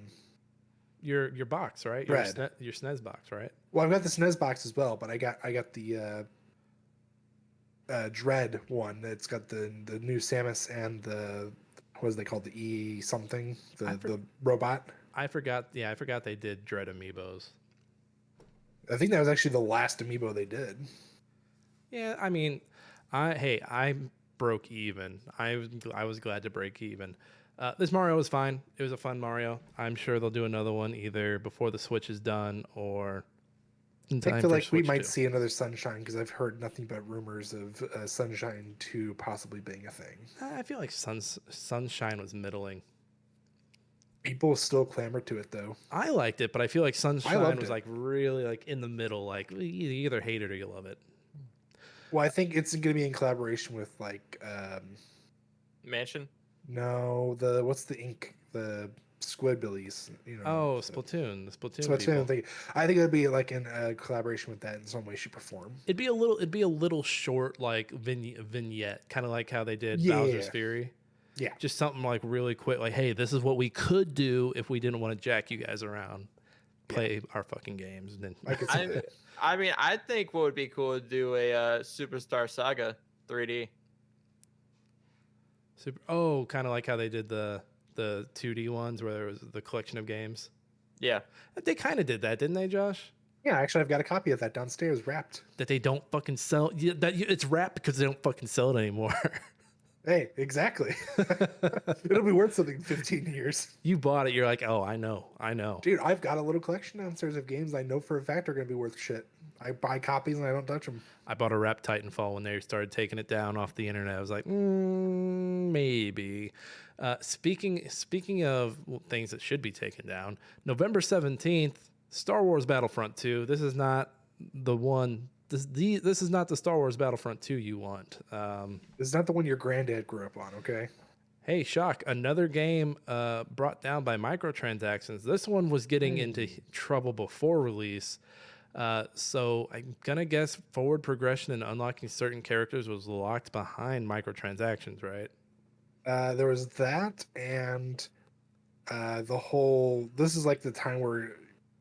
[SPEAKER 1] Your box, right?
[SPEAKER 2] Red.
[SPEAKER 1] Your SNES box, right?
[SPEAKER 2] Well, I've got the SNES box as well, but I got the Dread one. It's got the new Samus and the what is they called, the E something, the robot.
[SPEAKER 1] I forgot. Yeah, I forgot they did Dread amiibos.
[SPEAKER 2] I think that was actually the last amiibo they did.
[SPEAKER 1] Yeah, I mean, I broke even. I was glad to break even. This Mario was fine. It was a fun Mario. I'm sure they'll do another one either before the Switch is done or in time
[SPEAKER 2] I
[SPEAKER 1] for
[SPEAKER 2] feel like we
[SPEAKER 1] Switch
[SPEAKER 2] might
[SPEAKER 1] 2.
[SPEAKER 2] see another Sunshine because I've heard nothing but rumors of Sunshine 2 possibly being a thing.
[SPEAKER 1] I feel like Sunshine was middling.
[SPEAKER 2] People still clamor to it though.
[SPEAKER 1] I liked it, but I feel like Sunshine
[SPEAKER 2] loved
[SPEAKER 1] was
[SPEAKER 2] it.
[SPEAKER 1] like really like in the middle. Like you either hate it or you love it.
[SPEAKER 2] Well, I think it's going to be in collaboration with like
[SPEAKER 3] Mansion.
[SPEAKER 2] no, what's the ink, the Squidbillies, you know.
[SPEAKER 1] Oh, Splatoon, the Splatoon.
[SPEAKER 2] Splatoon
[SPEAKER 1] people.
[SPEAKER 2] thing. I think it'd be like in collaboration with that in some way, shape, or form.
[SPEAKER 1] It'd be a little short like vignette, kind of like how they did
[SPEAKER 2] Yeah.
[SPEAKER 1] Bowser's Fury.
[SPEAKER 2] Yeah.
[SPEAKER 1] Just something like really quick, like, hey, this is what we could do if we didn't want to jack you guys around. Play our fucking games. And then
[SPEAKER 2] I could see that.
[SPEAKER 3] I mean, I think what would be cool to do a Superstar Saga 3D.
[SPEAKER 1] kind of like how they did the 2D ones where there was the collection of games.
[SPEAKER 3] Yeah.
[SPEAKER 1] They kind of did that, didn't they, Josh?
[SPEAKER 2] Yeah, actually, I've got a copy of that downstairs wrapped.
[SPEAKER 1] That they don't fucking sell. It's wrapped because they don't fucking sell it anymore.
[SPEAKER 2] Hey, exactly. It'll be worth something in 15 years.
[SPEAKER 1] You bought it. You're like, oh, I know.
[SPEAKER 2] Dude, I've got a little collection downstairs of games I know for a fact are going to be worth shit. I buy copies and I don't touch them.
[SPEAKER 1] I bought a Rep Titanfall when they started taking it down off the internet. I was like, maybe. Speaking of things that should be taken down, November 17th, Star Wars Battlefront 2. This is not the one. This is not the Star Wars Battlefront 2 you want.
[SPEAKER 2] This is not the one your granddad grew up on, okay?
[SPEAKER 1] Hey, shock! Another game brought down by microtransactions. This one was getting into trouble before release. So I'm gonna guess forward progression and unlocking certain characters was locked behind microtransactions, right?
[SPEAKER 2] There was that, and the whole. This is like the time where,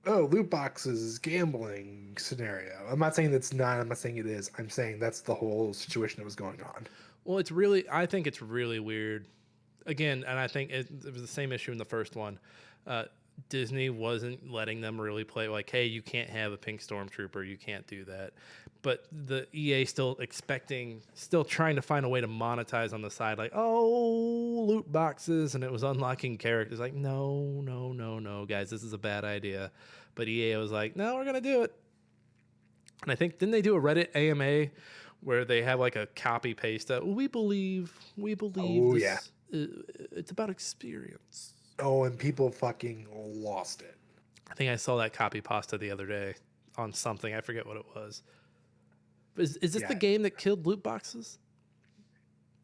[SPEAKER 2] loot boxes, gambling scenario. I'm not saying that's not. I'm not saying it is. I'm saying that's the whole situation that was going on.
[SPEAKER 1] Well, I think it's really weird. Again, and I think it was the same issue in the first one. Disney wasn't letting them really play like, hey, you can't have a pink stormtrooper, you can't do that. But the EA still trying to find a way to monetize on the side, like, oh, loot boxes, and it was unlocking characters. Like, no, guys, this is a bad idea. But EA was like, no, we're gonna do it. And I think didn't they do a Reddit AMA where they have like a copy paste that we believe
[SPEAKER 2] Oh,
[SPEAKER 1] this,
[SPEAKER 2] yeah.
[SPEAKER 1] It's about experience.
[SPEAKER 2] Oh, and people fucking lost it.
[SPEAKER 1] I think I saw that copy pasta the other day on something. I forget what it was. Is this the game that killed loot boxes?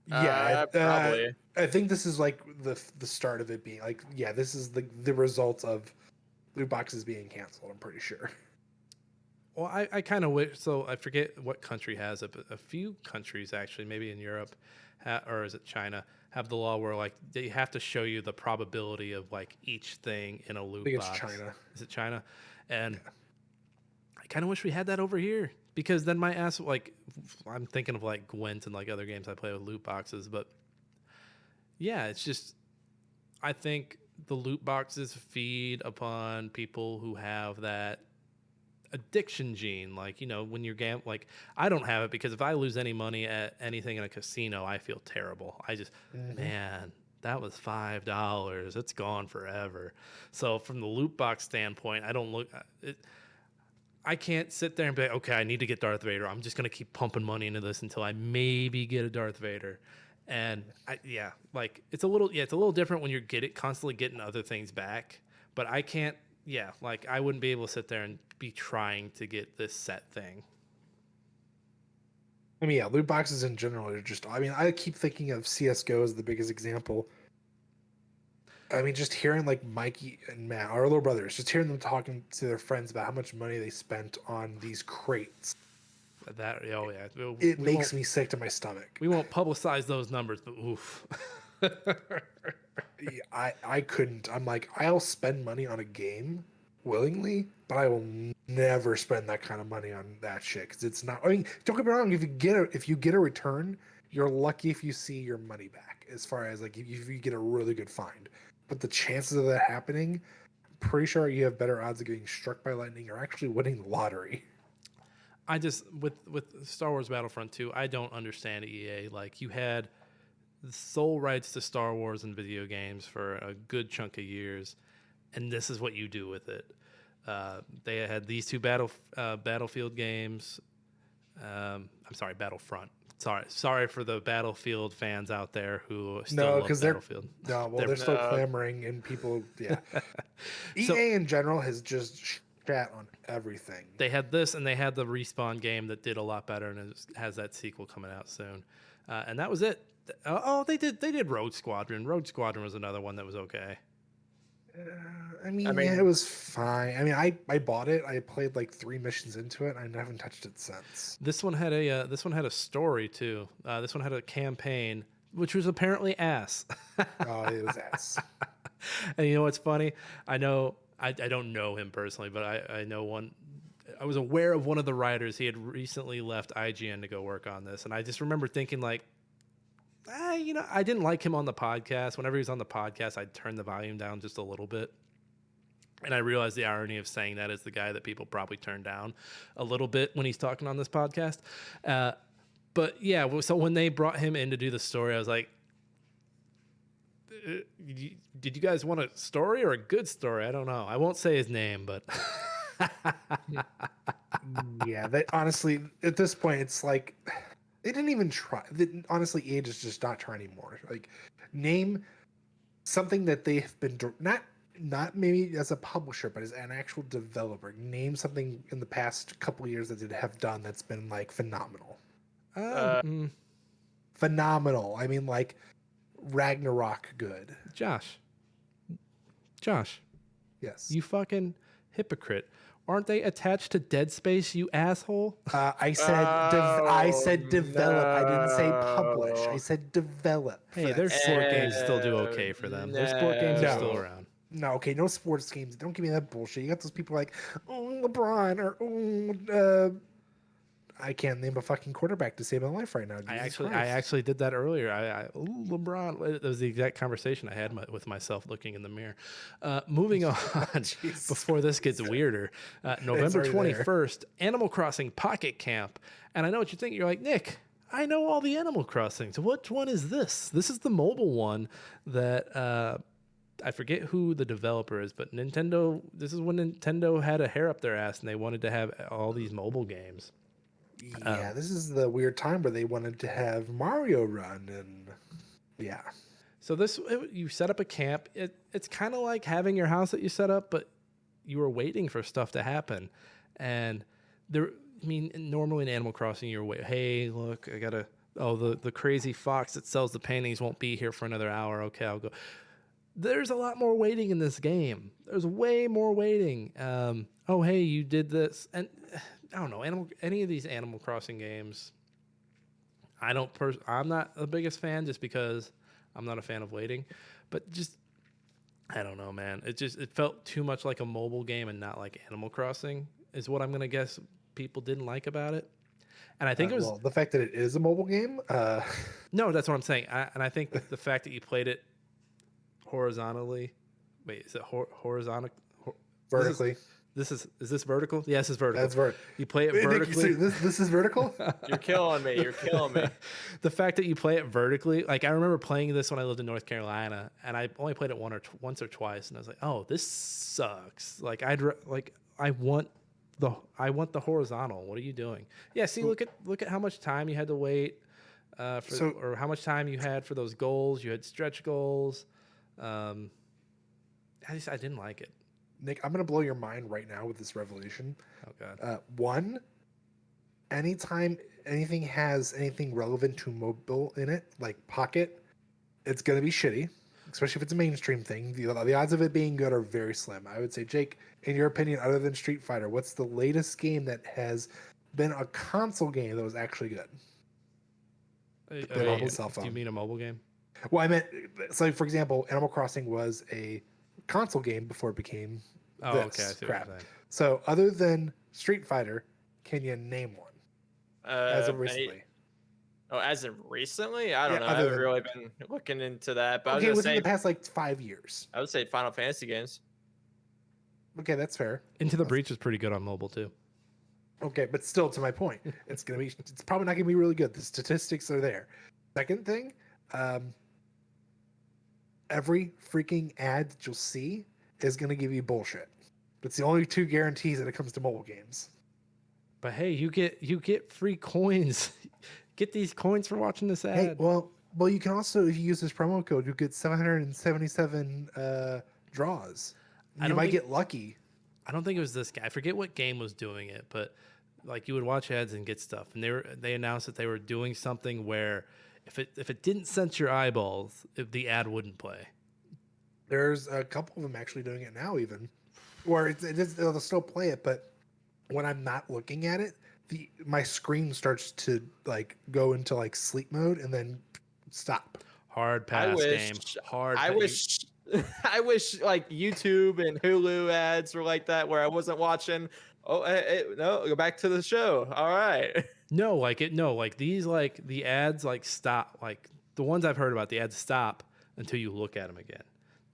[SPEAKER 2] Yeah,
[SPEAKER 3] probably.
[SPEAKER 2] I think this is like the start of it being like, yeah, this is the result of loot boxes being canceled. I'm pretty sure.
[SPEAKER 1] Well, I kind of wish. So I forget what country has it, but a few countries actually, maybe in Europe, or is it China, have the law where like they have to show you the probability of like each thing in a loot
[SPEAKER 2] I think
[SPEAKER 1] box.
[SPEAKER 2] it's China.
[SPEAKER 1] Is it China? And I kind of wish we had that over here because then my ass like I'm thinking of like Gwent and like other games I play with loot boxes, but yeah, it's just I think the loot boxes feed upon people who have that addiction gene. Like, you know, when you're like I don't have it because if I lose any money at anything in a casino, I feel terrible. I just, man, that was $5. It's gone forever. So from the loot box standpoint, I don't look I can't sit there and be like, okay, I need to get Darth Vader. I'm just going to keep pumping money into this until I maybe get a Darth Vader. And like it's a little different when you're constantly getting other things back, but I can't, like I wouldn't be able to sit there and be trying to get this set thing.
[SPEAKER 2] I mean, yeah, loot boxes in general are just, I mean, I keep thinking of CSGO as the biggest example. I mean, just hearing like Mikey and Matt, our little brothers, just hearing them talking to their friends about how much money they spent on these crates. It makes me sick to my stomach.
[SPEAKER 1] We won't publicize those numbers, but oof.
[SPEAKER 2] I couldn't. I'm like, I'll spend money on a game willingly, but I will never spend that kind of money on that shit because it's not. I mean, don't get me wrong. If you get a return, you're lucky if you see your money back. As far as like if you get a really good find, but the chances of that happening, I'm pretty sure you have better odds of getting struck by lightning or actually winning the lottery.
[SPEAKER 1] I just with Star Wars Battlefront 2, I don't understand EA. Like you had the sole rights to Star Wars and video games for a good chunk of years, and this is what you do with it. They had these two Battlefield games. I'm sorry, Battlefront. Sorry for the Battlefield fans out there who still love Battlefield.
[SPEAKER 2] They're still clamoring and people. Yeah, EA in general has just shat on everything.
[SPEAKER 1] They had this, and they had the Respawn game that did a lot better, and it has that sequel coming out soon. And that was it. They did Rogue Squadron. Rogue Squadron was another one that was okay.
[SPEAKER 2] I mean, it was fine. I mean, I bought it. I played like 3 missions into it. And I haven't touched it since.
[SPEAKER 1] This one had a story too. This one had a campaign, which was apparently ass.
[SPEAKER 2] Oh, it was ass.
[SPEAKER 1] And you know what's funny? I know I don't know him personally, but I know one. I was aware of one of the writers. He had recently left IGN to go work on this, and I just remember thinking like, I didn't like him on the podcast. Whenever he was on the podcast, I'd turn the volume down just a little bit. And I realized the irony of saying that is the guy that people probably turn down a little bit when he's talking on this podcast. But yeah, so when they brought him in to do the story, I was like, did you guys want a story or a good story? I don't know. I won't say his name, but
[SPEAKER 2] yeah, honestly, at this point, it's like they didn't even try. Honestly, EA is just not trying anymore. Like, name something that they've been not maybe as a publisher, but as an actual developer. Name something in the past couple of years that they have done that's been like phenomenal. Phenomenal. I mean, like Ragnarok good.
[SPEAKER 1] Josh.
[SPEAKER 2] Yes.
[SPEAKER 1] You fucking hypocrite. Aren't they attached to Dead Space, you asshole?
[SPEAKER 2] I said develop. No. I didn't say publish. I said develop.
[SPEAKER 1] Hey, their sport games still do okay for them. Their sport games are still around.
[SPEAKER 2] No, okay, no sports games. Don't give me that bullshit. You got those people like, LeBron or I can't name a fucking quarterback to save my life right now.
[SPEAKER 1] I actually did that earlier. LeBron. That was the exact conversation I had with myself looking in the mirror. Moving on, before this gets weirder. November 21st, Animal Crossing Pocket Camp. And I know what you're thinking. You're like, Nick, I know all the Animal Crossings. Which one is this? This is the mobile one that I forget who the developer is, but Nintendo. This is when Nintendo had a hair up their ass and they wanted to have all these mobile games.
[SPEAKER 2] Yeah, this is the weird time where they wanted to have Mario Run, and yeah.
[SPEAKER 1] So you set up a camp. It's kind of like having your house that you set up, but you were waiting for stuff to happen. And normally in Animal Crossing, you're waiting. Hey, look, I gotta. Oh, the crazy fox that sells the paintings won't be here for another hour. Okay, I'll go. there's a lot more waiting in this game. There's way more waiting. Oh, hey, you did this, and I don't know any of these Animal Crossing games. I'm not the biggest fan just because I'm not a fan of waiting, but just I don't know, man. It felt too much like a mobile game and not like Animal Crossing is what I'm gonna guess people didn't like about it. And I think it was
[SPEAKER 2] well, the fact that it is a mobile game.
[SPEAKER 1] no, that's what I'm saying. And I think the fact that you played it horizontally. Wait, is it horizontal?
[SPEAKER 2] Vertically.
[SPEAKER 1] Is this vertical? Yes, it's vertical.
[SPEAKER 2] That's vertical.
[SPEAKER 1] You play it
[SPEAKER 2] Nick,
[SPEAKER 1] vertically.
[SPEAKER 2] this is vertical.
[SPEAKER 3] You're killing me. You're killing me.
[SPEAKER 1] The fact that you play it vertically, like I remember playing this when I lived in North Carolina, and I only played it once or twice, and I was like, "Oh, this sucks." Like I want the horizontal. What are you doing? Yeah, see, look at how much time you had to wait or how much time you had for those goals. You had stretch goals. I didn't like it.
[SPEAKER 2] Nick, I'm gonna blow your mind right now with this revelation.
[SPEAKER 1] Oh God.
[SPEAKER 2] One, anytime anything has anything relevant to mobile in it, like Pocket, it's gonna be shitty, especially if it's a mainstream thing. The odds of it being good are very slim. I would say, Jake, in your opinion, other than Street Fighter, what's the latest game that has been a console game that was actually good?
[SPEAKER 1] Cell phone. Do you mean a mobile game?
[SPEAKER 2] Well, I meant, so for example, Animal Crossing was a console game before it became
[SPEAKER 1] okay, I see
[SPEAKER 2] crap.
[SPEAKER 1] what you're saying.
[SPEAKER 2] So other than Street Fighter, can you name one as of recently?
[SPEAKER 3] As of recently? I don't know. I haven't really been looking into that. But
[SPEAKER 2] okay,
[SPEAKER 3] I was
[SPEAKER 2] within
[SPEAKER 3] say,
[SPEAKER 2] the past like 5 years.
[SPEAKER 3] I would say Final Fantasy games.
[SPEAKER 2] Okay, that's fair.
[SPEAKER 1] Into the Breach is pretty good on mobile too.
[SPEAKER 2] Okay, but still, to my point, it's probably not gonna be really good. The statistics are there. Second thing, every freaking ad that you'll see is gonna give you bullshit. It's the only two guarantees when it comes to mobile games.
[SPEAKER 1] But hey, you get free coins. Get these coins for watching this ad.
[SPEAKER 2] Hey, well, you can also, if you use this promo code, you get 777 draws. You might get lucky.
[SPEAKER 1] I don't think it was this guy. I forget what game was doing it, but like you would watch ads and get stuff, and they announced that they were doing something where if it didn't sense your eyeballs, the ad wouldn't play.
[SPEAKER 2] There's a couple of them actually doing it now, even where they'll still play it, but when I'm not looking at it, my screen starts to like go into like sleep mode and then stop.
[SPEAKER 1] Hard pass game.
[SPEAKER 3] I wish like YouTube and Hulu ads were like that, where I wasn't watching. Oh, no, go back to the show. All right.
[SPEAKER 1] No, like these, like the ads like stop. Like the ones I've heard about, the ads stop until you look at them again.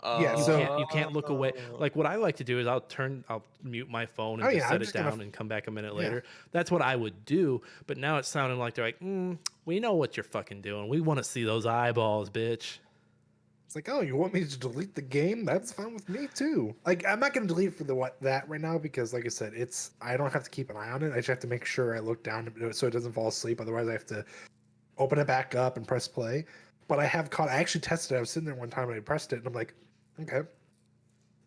[SPEAKER 2] Yeah,
[SPEAKER 1] you can't look away. Like what I like to do is I'll mute my phone and just set it down and come back a minute later. That's what I would do. But now it's sounding like they're like, we know what you're fucking doing. We want to see those eyeballs, bitch.
[SPEAKER 2] It's like, oh, you want me to delete the game? That's fine with me too. Like, I'm not gonna delete for that right now because, like I said, I don't have to keep an eye on it. I just have to make sure I look down so it doesn't fall asleep. Otherwise, I have to open it back up and press play. But I actually tested it. I was sitting there one time and I pressed it and I'm like, okay.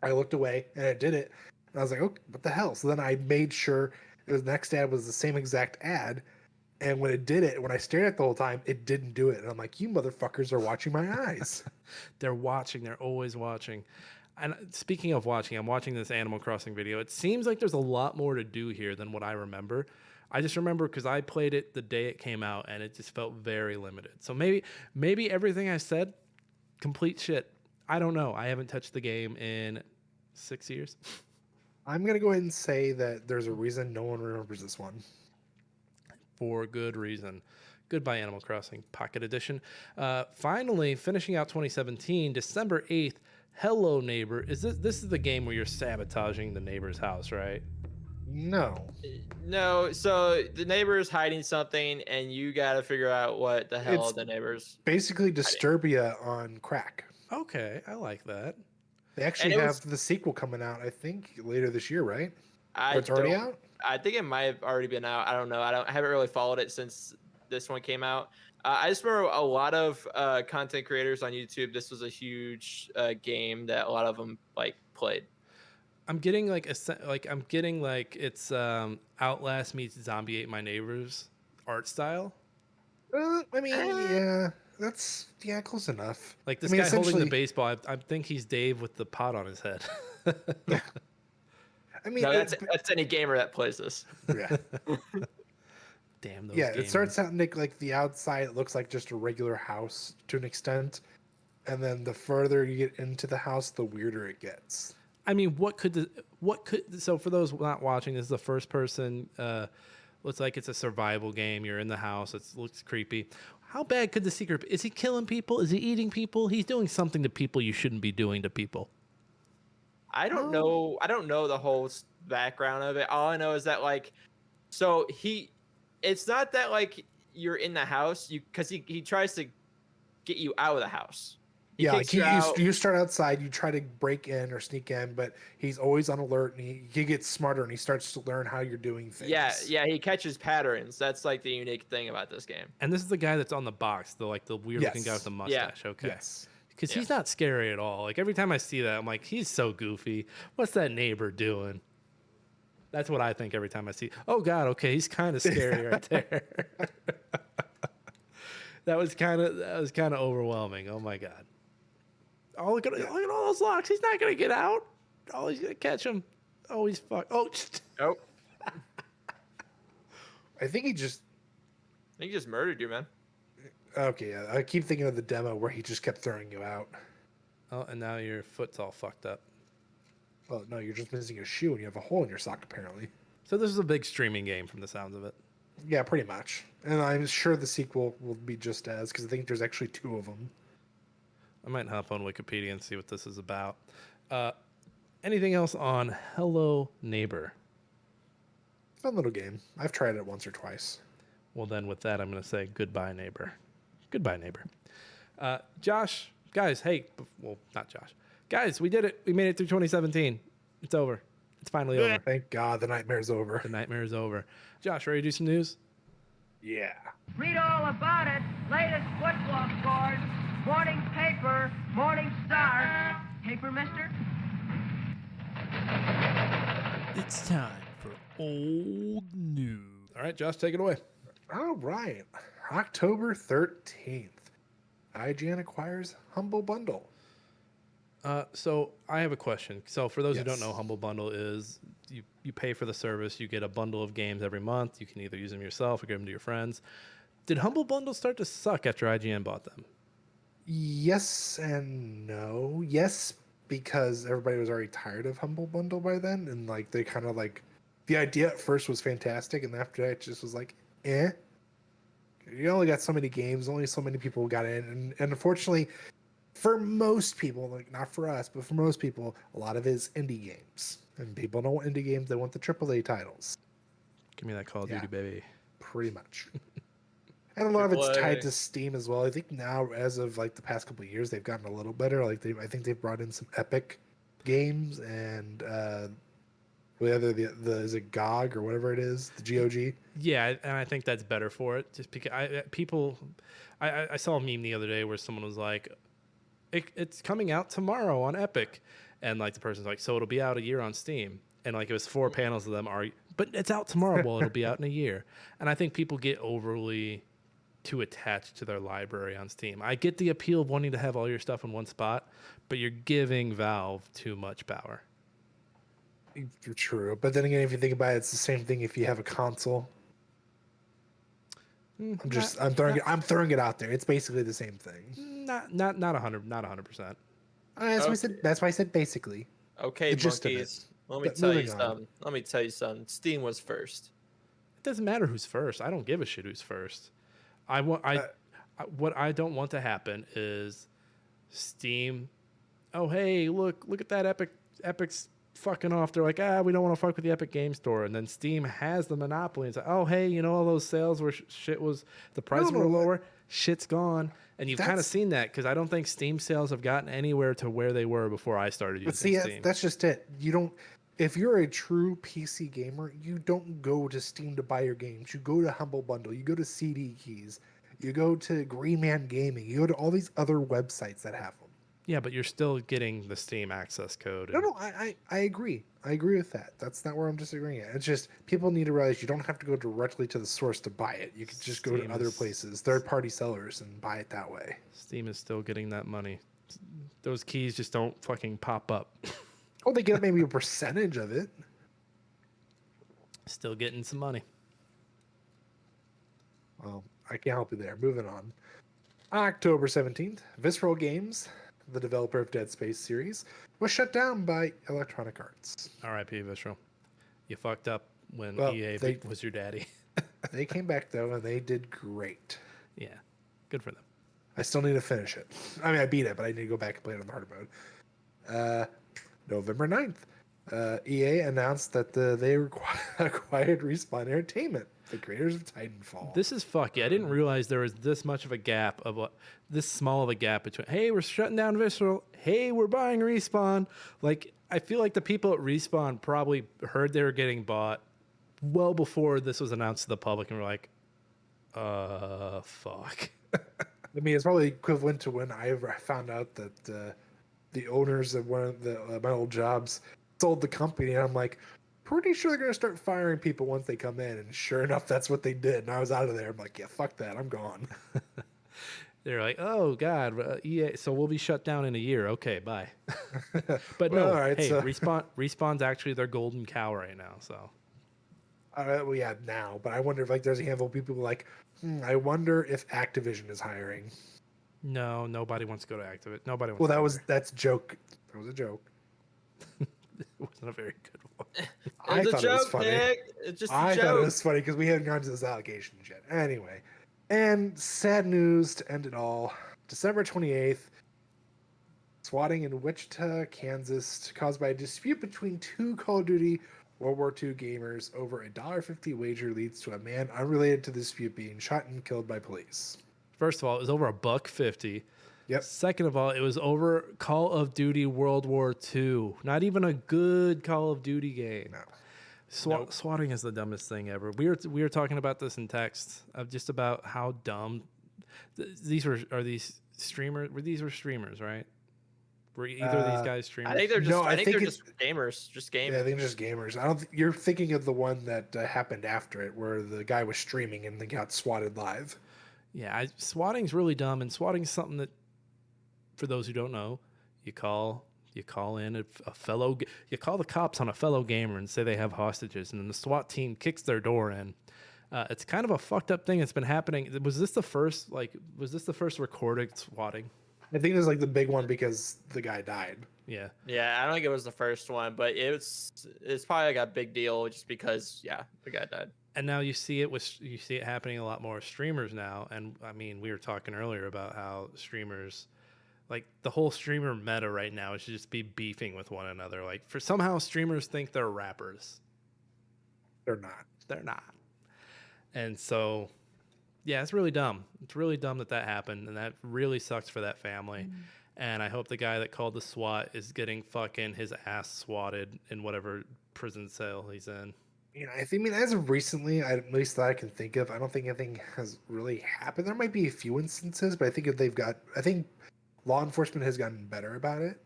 [SPEAKER 2] I looked away and it did it. And I was like, oh, what the hell? So then I made sure the next ad was the same exact ad. And when it did it, when I stared at it the whole time, it didn't do it. And I'm like, you motherfuckers are watching my eyes.
[SPEAKER 1] They're watching. They're always watching. And speaking of watching, I'm watching this Animal Crossing video. It seems like there's a lot more to do here than what I remember. I just remember because I played it the day it came out, and it just felt very limited. So maybe everything I said, complete shit. I don't know. I haven't touched the game in 6 years.
[SPEAKER 2] I'm going to go ahead and say that there's a reason no one remembers this one.
[SPEAKER 1] For good reason. Goodbye, Animal Crossing Pocket Edition. Finally, finishing out 2017, December 8th, Hello Neighbor. This is the game where you're sabotaging the neighbor's house, right?
[SPEAKER 2] No.
[SPEAKER 3] So the neighbor's hiding something, and you got to figure out what the hell the neighbor's
[SPEAKER 2] basically Disturbia on crack.
[SPEAKER 1] Okay, I like that.
[SPEAKER 2] They actually have the sequel coming out, I think, later this year, right? Or it's already out?
[SPEAKER 3] I think it might have already been out. I don't know. I haven't really followed it since this one came out. I just remember a lot of content creators on YouTube. This was a huge game that a lot of them like played.
[SPEAKER 1] I'm getting like it's Outlast meets Zombie Ate My Neighbors art style.
[SPEAKER 2] I mean, yeah. That's close enough.
[SPEAKER 1] Like this
[SPEAKER 2] I mean,
[SPEAKER 1] guy holding the
[SPEAKER 2] essentially,
[SPEAKER 1] baseball, I think he's Dave with the pot on his head.
[SPEAKER 2] I mean,
[SPEAKER 3] No, that's any gamer that plays this.
[SPEAKER 2] yeah,
[SPEAKER 1] Damn those
[SPEAKER 2] yeah.
[SPEAKER 1] gamers.
[SPEAKER 2] It starts out like the outside. It looks like just a regular house to an extent, and then the further you get into the house, the weirder it gets.
[SPEAKER 1] I mean, so for those not watching, this is the first person. Looks like it's a survival game. You're in the house. It looks creepy. How bad could the secret be? Is he killing people? Is he eating people? He's doing something to people you shouldn't be doing to people.
[SPEAKER 3] I don't know. I don't know the whole background of it. All I know is that so it's not that you're in the house, because he tries to get you out of the house. He
[SPEAKER 2] Yeah,
[SPEAKER 3] kicks you out.
[SPEAKER 2] you start outside, you try to break in or sneak in, but he's always on alert, and he gets smarter, and he starts to learn how you're doing things.
[SPEAKER 3] Yeah, he catches patterns. That's the unique thing about this game.
[SPEAKER 1] And this is the guy that's on the box, the weird looking guy
[SPEAKER 2] Yes.
[SPEAKER 1] with the
[SPEAKER 3] Yeah.
[SPEAKER 1] mustache. Okay.
[SPEAKER 2] Yes.
[SPEAKER 1] Because he's not scary at all. Like every time I see that, I'm like, he's so goofy. What's that neighbor doing? That's what I think every time I see. Oh God, okay, he's kind of scary right there. that was kind of overwhelming. Oh my God. Oh look at all those locks. He's not gonna get out. Oh, he's gonna catch him. Oh, he's fucked. Oh.
[SPEAKER 3] Nope.
[SPEAKER 2] I think he just.
[SPEAKER 3] He just murdered you, man.
[SPEAKER 2] Okay, yeah. I keep thinking of the demo where he just kept throwing you out.
[SPEAKER 1] Oh, and now your foot's all fucked up.
[SPEAKER 2] Well, no, you're just missing a shoe, and you have a hole in your sock, apparently.
[SPEAKER 1] So this is a big streaming game from the sounds of it.
[SPEAKER 2] Yeah, pretty much. And I'm sure the sequel will be just as, because I think there's actually 2 of them.
[SPEAKER 1] I might hop on Wikipedia and see what this is about. Anything else on Hello Neighbor?
[SPEAKER 2] Fun little game. I've tried it once or twice.
[SPEAKER 1] Well, then with that, I'm going to say goodbye, neighbor. Goodbye, neighbor. Josh, guys, hey, well, not Josh. Guys, we did it. We made it through 2017. It's over. It's finally over.
[SPEAKER 2] Thank God the nightmare's over.
[SPEAKER 1] The nightmare is over. Josh, ready to do some news?
[SPEAKER 2] Yeah.
[SPEAKER 4] Read all about it. Latest football scores. Morning paper. Morning Star. Paper, mister?
[SPEAKER 5] It's time for old news.
[SPEAKER 1] All right, Josh, take it away.
[SPEAKER 2] All right. October 13th. IGN acquires Humble Bundle.
[SPEAKER 1] So I have a question. So for those who don't
[SPEAKER 2] Yes.
[SPEAKER 1] know, Humble Bundle is you pay for the service. You get a bundle of games every month. You can either use them yourself or give them to your friends. Did Humble Bundle start to suck after IGN bought them?
[SPEAKER 2] Yes and no. Yes, because everybody was already tired of Humble Bundle by then, and they kind of the idea at first was fantastic, and after that it just was eh. You only got so many games, only so many people got in, and unfortunately, for most people, not for us, but for most people, a lot of it is indie games, and people don't want indie games; they want the AAA titles,
[SPEAKER 1] Give me that Call of Duty, baby.
[SPEAKER 2] pretty much. And a lot of it's
[SPEAKER 3] AAA.
[SPEAKER 2] tied to Steam as well. I think now, as of the past couple of years, they've gotten a little better. I think they've brought in some Epic games and whether the is it GOG or whatever it is, the GOG.
[SPEAKER 1] Yeah, and I think that's better for it. Just because I saw a meme the other day where someone was like, "It's coming out tomorrow on Epic," and the person's like, "So it'll be out a year on Steam." And it was 4 panels of them but it's out tomorrow. Well, it'll be out in a year. And I think people get overly too attached to their library on Steam. I get the appeal of wanting to have all your stuff in one spot, but you're giving Valve too much power.
[SPEAKER 2] True, but then again, if you think about it, it's the same thing if you have a console. I'm throwing it out there. It's basically the same thing.
[SPEAKER 1] Not 100%.
[SPEAKER 2] That's why I said basically.
[SPEAKER 3] Okay,
[SPEAKER 2] The gist of it.
[SPEAKER 3] monkeys. Let me
[SPEAKER 2] But
[SPEAKER 3] tell you
[SPEAKER 2] moving on.
[SPEAKER 3] something. Let me tell you something. Steam was first.
[SPEAKER 1] It doesn't matter who's first. I don't give a shit who's first. What I don't want to happen is Steam. Oh hey, look at that Epic's fucking off. They're like, we don't want to fuck with the Epic Game Store, and then Steam has the monopoly. And it's like, oh hey, all those sales where shit was the prices were lower, shit's gone. And you've kind of
[SPEAKER 2] That's-
[SPEAKER 1] seen that because I don't think Steam sales have gotten anywhere to where they were before I started
[SPEAKER 2] But
[SPEAKER 1] using
[SPEAKER 2] see,
[SPEAKER 1] Steam.
[SPEAKER 2] that's just it. You don't. If you're a true PC gamer, you don't go to Steam to buy your games. You go to Humble Bundle. You go to CD Keys. You go to Green Man Gaming. You go to all these other websites that have them.
[SPEAKER 1] Yeah, but you're still getting the Steam access code.
[SPEAKER 2] No, I agree. I agree with that. That's not where I'm disagreeing at. It's just people need to realize you don't have to go directly to the source to buy it. You can just go to
[SPEAKER 1] Steam
[SPEAKER 2] other
[SPEAKER 1] is-
[SPEAKER 2] places, third-party sellers, and buy it that way.
[SPEAKER 1] Steam is still getting that money. Those keys just don't fucking pop up.
[SPEAKER 2] Oh, they get maybe a percentage of it.
[SPEAKER 1] Still getting some money.
[SPEAKER 2] Well, I can't help you there. Moving on. October 17th, Visceral Games, the developer of Dead Space series, was shut down by Electronic Arts.
[SPEAKER 1] R.I.P. Visceral. You fucked up when
[SPEAKER 2] Well,
[SPEAKER 1] EA was your daddy.
[SPEAKER 2] They came back, though, and they did great.
[SPEAKER 1] Yeah, good for them.
[SPEAKER 2] I still need to finish it. I mean, I beat it, but I need to go back and play it on the hard mode. November 9th, EA announced that they acquired Respawn Entertainment, the creators of Titanfall.
[SPEAKER 1] This is fucky. I didn't realize there was this much of a gap this small of a gap between, hey, we're shutting down Visceral. Hey, we're buying Respawn. Like, I feel like the people at Respawn probably heard they were getting bought well before this was announced to the public and were like, fuck.
[SPEAKER 2] I mean, it's probably equivalent to when I found out that the owners of one of my old jobs sold the company, and I'm like, pretty sure they're going to start firing people once they come in. And sure enough, that's what they did. And I was out of there. I'm like, yeah, fuck that. I'm gone.
[SPEAKER 1] They're like, oh, God, EA, so we'll be shut down in a year. Okay, bye. But
[SPEAKER 2] Well,
[SPEAKER 1] no,
[SPEAKER 2] all right,
[SPEAKER 1] hey,
[SPEAKER 2] so-
[SPEAKER 1] Respawn's actually their golden cow right now, so.
[SPEAKER 2] Well, yeah, now. But I wonder if there's a handful of people like, I wonder if Activision is hiring.
[SPEAKER 1] No, nobody wants to go to Activate. Nobody wants
[SPEAKER 2] Well,
[SPEAKER 1] to go
[SPEAKER 2] that's joke. That was a joke.
[SPEAKER 1] there. It wasn't a very good one.
[SPEAKER 2] I
[SPEAKER 3] It's a
[SPEAKER 2] thought it was
[SPEAKER 3] joke,
[SPEAKER 2] funny.
[SPEAKER 3] Nick. It's just a
[SPEAKER 2] I thought it
[SPEAKER 3] joke.
[SPEAKER 2] was funny because we hadn't gone to those allegations yet. Anyway, and sad news to end it all. December 28th, swatting in Wichita, Kansas, caused by a dispute between two Call of Duty World War II gamers over a $1.50 wager leads to a man unrelated to the dispute being shot and killed by police.
[SPEAKER 1] First of all, it was over $1.50.
[SPEAKER 2] Yep.
[SPEAKER 1] Second of all, it was over Call of Duty World War II. Not even a good Call of Duty game.
[SPEAKER 2] No.
[SPEAKER 1] Swatting is the dumbest thing ever. We were talking about this in text of just about how dumb these were streamers. These were streamers, right? Were either of these guys streamers?
[SPEAKER 3] I think they're just.
[SPEAKER 2] No,
[SPEAKER 3] I think they're
[SPEAKER 2] it's-
[SPEAKER 3] just gamers. Just gamers.
[SPEAKER 2] Yeah, I think they're just gamers. I don't. You're thinking of the one that happened after it, where the guy was streaming and then got swatted live.
[SPEAKER 1] Yeah, swatting's really dumb, and swatting's something that, for those who don't know, you call in a fellow, you call the cops on a fellow gamer and say they have hostages, and then the SWAT team kicks their door in. It's kind of a fucked up thing that's been happening. Was this the first recorded swatting?
[SPEAKER 2] I think it's like the big one because the guy died.
[SPEAKER 1] Yeah.
[SPEAKER 3] Yeah, I don't think it was the first one, but it's probably like a big deal just because the guy died.
[SPEAKER 1] And now you see it happening a lot more with streamers now. And I mean, we were talking earlier about how streamers, like the whole streamer meta right now is to just be beefing with one another. Like somehow streamers think they're rappers.
[SPEAKER 2] They're not.
[SPEAKER 1] They're not. And so, yeah, it's really dumb. It's really dumb that happened. And that really sucks for that family. Mm-hmm. And I hope the guy that called the SWAT is getting fucking his ass swatted in whatever prison cell he's in.
[SPEAKER 2] You know, I mean, as of recently, at least that I can think of, I don't think anything has really happened. There might be a few instances, but I think law enforcement has gotten better about it.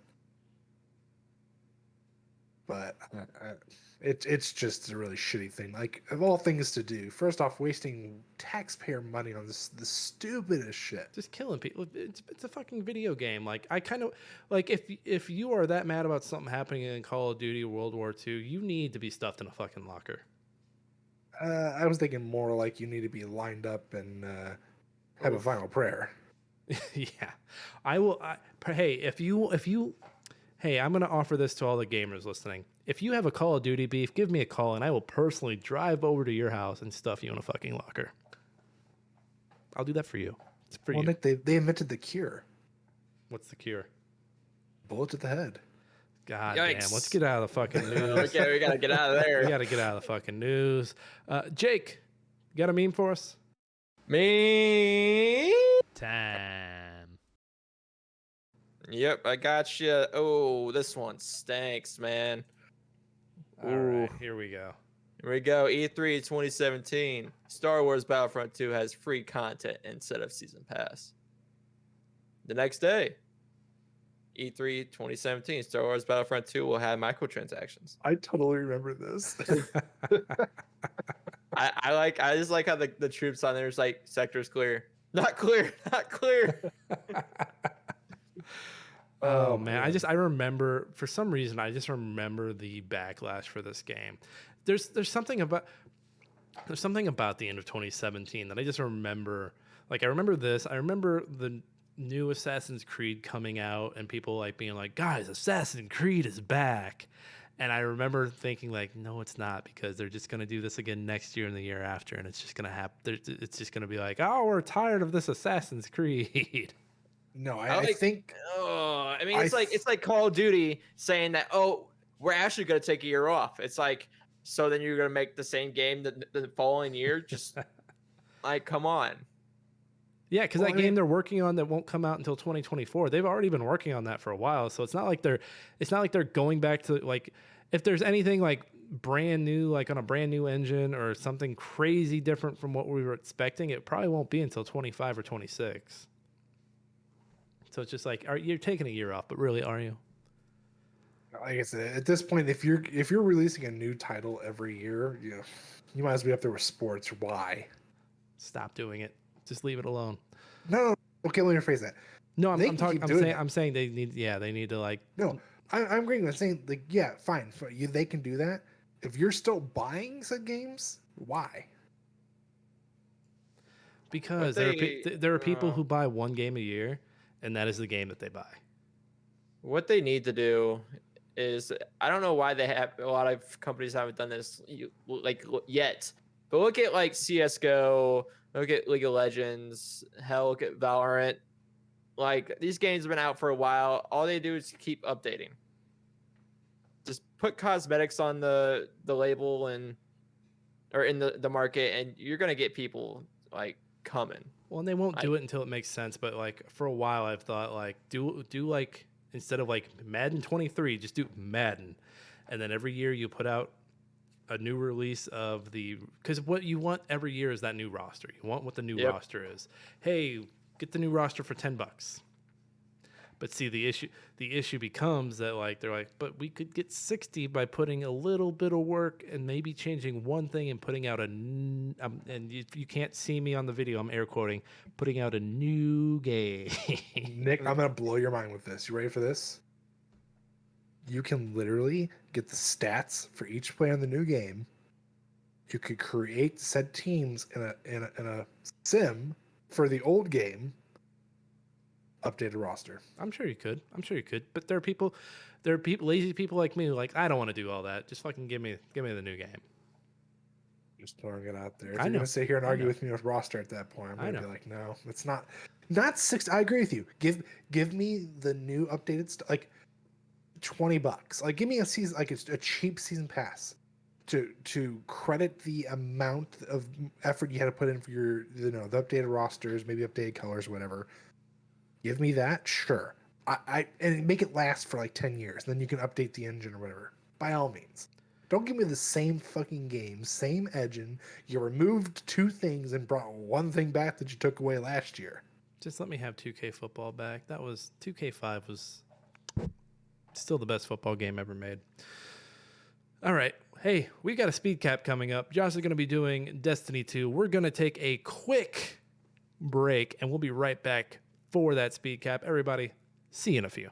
[SPEAKER 2] But it's just a really shitty thing. Like, of all things to do, first off, wasting taxpayer money on the stupidest shit.
[SPEAKER 1] Just killing people. It's a fucking video game. Like, I kind of like if you are that mad about something happening in Call of Duty World War II, you need to be stuffed in a fucking locker.
[SPEAKER 2] I was thinking more like you need to be lined up and have a final prayer.
[SPEAKER 1] Yeah, I will. Hey, hey, I'm gonna offer this to all the gamers listening. If you have a Call of Duty beef, give me a call, and I will personally drive over to your house and stuff you in a fucking locker. I'll do that for you. It's for you.
[SPEAKER 2] Nick, they invented the cure.
[SPEAKER 1] What's the cure?
[SPEAKER 2] Bullet to the head.
[SPEAKER 1] God
[SPEAKER 3] Yikes.
[SPEAKER 1] damn. Let's get out of the fucking news.
[SPEAKER 3] Okay, we gotta get out of
[SPEAKER 1] We
[SPEAKER 3] there.
[SPEAKER 1] gotta get out of the fucking news. Jake, you got a meme for us?
[SPEAKER 3] Me.
[SPEAKER 5] Time.
[SPEAKER 3] Yep, I got you. Oh, this one stinks, man.
[SPEAKER 1] All right, here we go.
[SPEAKER 3] Here we go. E3 2017. Star Wars Battlefront 2 has free content instead of season pass. The next day, E3 2017, Star Wars Battlefront 2 will have microtransactions.
[SPEAKER 2] I totally remember this.
[SPEAKER 3] I just like how the troops on there is like sectors clear. Not clear, not clear.
[SPEAKER 1] Oh man, I remember, for some reason I just remember the backlash for this game. There's something about the end of 2017 that I just remember. Like I remember this. I remember the new Assassin's Creed coming out and people like being like, "Guys, Assassin's Creed is back." And I remember thinking like, "No, it's not, because they're just going to do this again next year and the year after, and it's just going to happen. It's just going to be like, "Oh, we're tired of this Assassin's Creed."
[SPEAKER 2] No, I think.
[SPEAKER 3] Oh, I mean, it's like Call of Duty saying that, oh, we're actually going to take a year off. It's like, so then you're going to make the same game the following year? Just like, come on.
[SPEAKER 1] Yeah, because that game they're working on that won't come out until 2024. They've already been working on that for a while, so it's not like they're going back to, like, if there's anything like brand new, like on a brand new engine or something crazy different from what we were expecting, it probably won't be until 25 or 26. So it's just like, you're taking a year off, but really, are you?
[SPEAKER 2] Like I said, at this point, if you're releasing a new title every year, you might as well be up there with sports. Why?
[SPEAKER 1] Stop doing it. Just leave it alone.
[SPEAKER 2] No. Okay, let me rephrase that.
[SPEAKER 1] No, I'm saying they need to like.
[SPEAKER 2] No, I'm agreeing with saying, like, yeah, fine. They can do that. If you're still buying said games, why?
[SPEAKER 1] Because there are people who buy one game a year, and that is the game that they buy.
[SPEAKER 3] What they need to do is, I don't know why a lot of companies haven't done this like yet, but look at like CS:GO, look at League of Legends, hell, look at Valorant. Like, these games have been out for a while. All they do is keep updating. Just put cosmetics on the label or in the market, and you're gonna get people like coming.
[SPEAKER 1] Well, and they won't do it until it makes sense. But like for a while, I've thought like do like, instead of like Madden 23, just do Madden, and then every year you put out a new release of because what you want every year is that new roster. You want what the new roster is. Hey, get the new roster for $10. But see, the issue becomes that like they're like, but we could get 60 by putting a little bit of work and maybe changing one thing and putting out and you can't see me on the video, I'm air quoting, putting out a new game.
[SPEAKER 2] Nick, I'm gonna blow your mind with this. You ready for this? You can literally get the stats for each player in the new game. You could create said teams in a sim for the old game. Updated roster.
[SPEAKER 1] I'm sure you could. But there are lazy people like me who like, I don't want to do all that. Just fucking give me the new game.
[SPEAKER 2] Just throwing it out there. If
[SPEAKER 1] I
[SPEAKER 2] you're
[SPEAKER 1] know.
[SPEAKER 2] gonna sit here and argue with me with roster at that point, I'm gonna be like, no, it's not 6. I agree with you. Give me the new updated stuff, like $20. Like, give me a season, like a cheap season pass to credit the amount of effort you had to put in for your, the updated rosters, maybe updated colors, whatever. Give me that, sure. And make it last for like 10 years. Then you can update the engine or whatever. By all means. Don't give me the same fucking game, same engine. You removed 2 things and brought one thing back that you took away last year.
[SPEAKER 1] Just let me have 2K football back. 2K5 was still the best football game ever made. All right. Hey, we got a speed cap coming up. Josh is going to be doing Destiny 2. We're going to take a quick break, and we'll be right back for that speed cap. Everybody, see you in a few.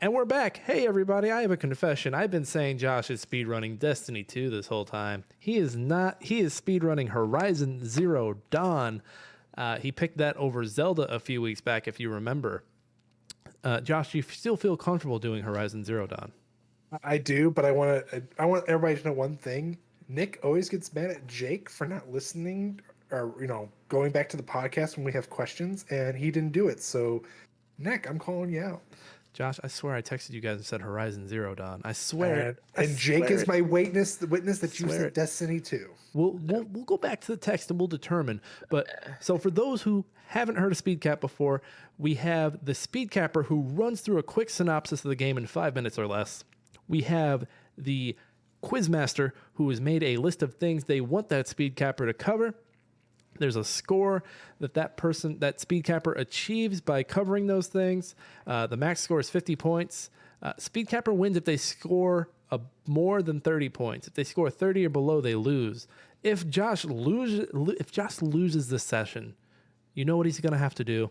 [SPEAKER 1] And we're back. Hey, everybody, I have a confession. I've been saying Josh is speedrunning Destiny 2 this whole time. He is not. He is speedrunning Horizon Zero Dawn. He picked that over Zelda a few weeks back, if you remember. Josh, do you still feel comfortable doing Horizon Zero Dawn?
[SPEAKER 2] I do, but I want everybody to know one thing. Nick always gets mad at Jake for not listening or, going back to the podcast when we have questions, and he didn't do it. So, Nick, I'm calling you out.
[SPEAKER 1] Josh, I swear I texted you guys and said Horizon Zero Dawn. I swear.
[SPEAKER 2] And Jake is my witness that you said Destiny 2.
[SPEAKER 1] We'll go back to the text and we'll determine. But so for those who haven't heard of Speedcap before, we have the Speedcapper who runs through a quick synopsis of the game in 5 minutes or less. We have the Quizmaster who has made a list of things they want that Speedcapper to cover. There's a score that Speedcapper achieves by covering those things. The max score is 50 points. Speedcapper wins if they score more than 30 points. If they score 30 or below, they lose. If Josh loses this session, you know what he's going to have to do?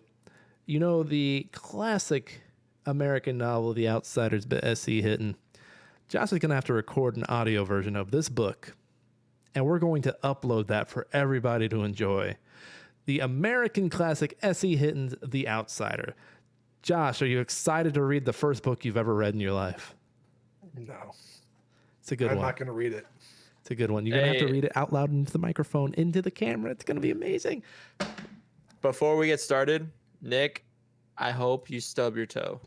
[SPEAKER 1] You know the classic American novel, The Outsiders, by S.E. Hinton. Josh is going to have to record an audio version of this book, and we're going to upload that for everybody to enjoy. The American classic S.E. Hinton's The Outsider. Josh, are you excited to read the first book you've ever read in your life?
[SPEAKER 2] No.
[SPEAKER 1] It's a good
[SPEAKER 2] I'm
[SPEAKER 1] one.
[SPEAKER 2] not going to read it.
[SPEAKER 1] It's a good one. You're going to have to read it out loud into the microphone, into the camera. It's going to be amazing.
[SPEAKER 3] Before we get started, Nick, I hope you stub your toe.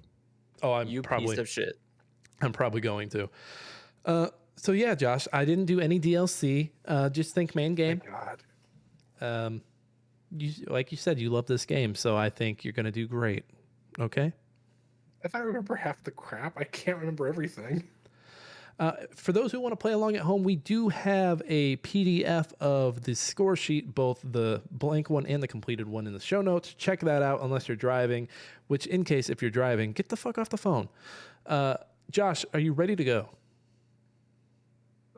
[SPEAKER 1] Oh,
[SPEAKER 3] You piece of shit.
[SPEAKER 1] I'm probably going to. So yeah, Josh, I didn't do any DLC. Just think main game.
[SPEAKER 2] Thank God.
[SPEAKER 1] Like you said, you love this game, so I think you're going to do great. Okay?
[SPEAKER 2] If I remember half the crap, I can't remember everything.
[SPEAKER 1] For those who want to play along at home, we do have a PDF of the score sheet, both the blank one and the completed one, in the show notes. Check that out unless you're driving, which in case if you're driving, get the fuck off the phone. Josh, are you ready to go?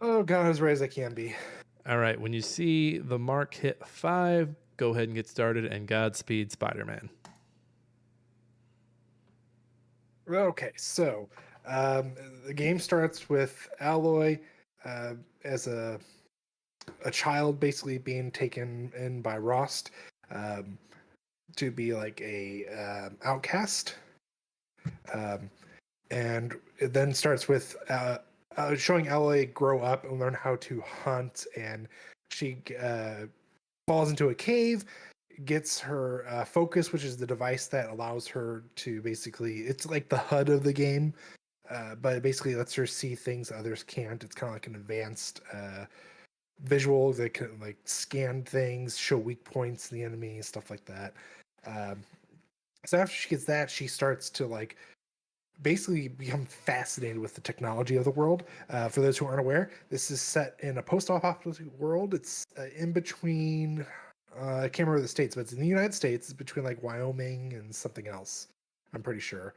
[SPEAKER 2] Oh, God, as ready as I can be.
[SPEAKER 1] All right. When you see the mark hit 5, go ahead and get started, and Godspeed, Spider-Man.
[SPEAKER 2] Okay, so the game starts with Alloy as a child basically being taken in by Rost to be like a outcast. And it then starts with showing Alloy grow up and learn how to hunt, and she falls into a cave, gets her focus, which is the device that allows her to basically, it's like the HUD of the game, but it basically lets her see things others can't. It's kind of like an advanced visual that can like scan things, show weak points in the enemy, stuff like that. So after she gets that, she starts to like basically become fascinated with the technology of the world. For those who aren't aware, this is set in a post-apocalyptic world. It's in between, I can't remember the states, but it's in the United States. It's between like Wyoming and something else, I'm pretty sure.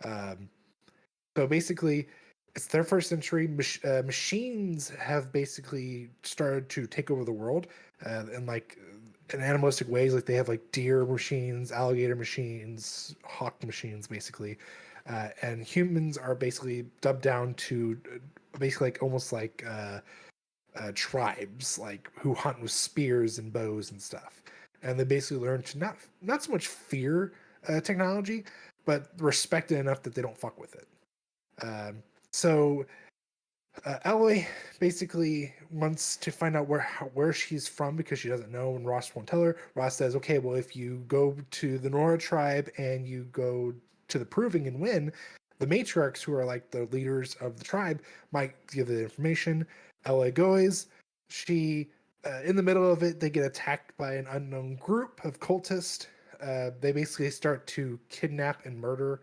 [SPEAKER 2] So basically, it's their first century. Machines have basically started to take over the world in like in animalistic ways. Like they have like deer machines, alligator machines, hawk machines, basically. And humans are basically dubbed down to basically like almost like tribes, like who hunt with spears and bows and stuff. And they basically learn to not so much fear technology, but respect it enough that they don't fuck with it. So Alloy basically wants to find out where she's from because she doesn't know, and Ross won't tell her. Ross says, okay, well, if you go to the Nora tribe and you go to the Proving and win, the matriarchs, who are like the leaders of the tribe, might give the information. Alloy goes. She, in the middle of it, they get attacked by an unknown group of cultists. They basically start to kidnap and murder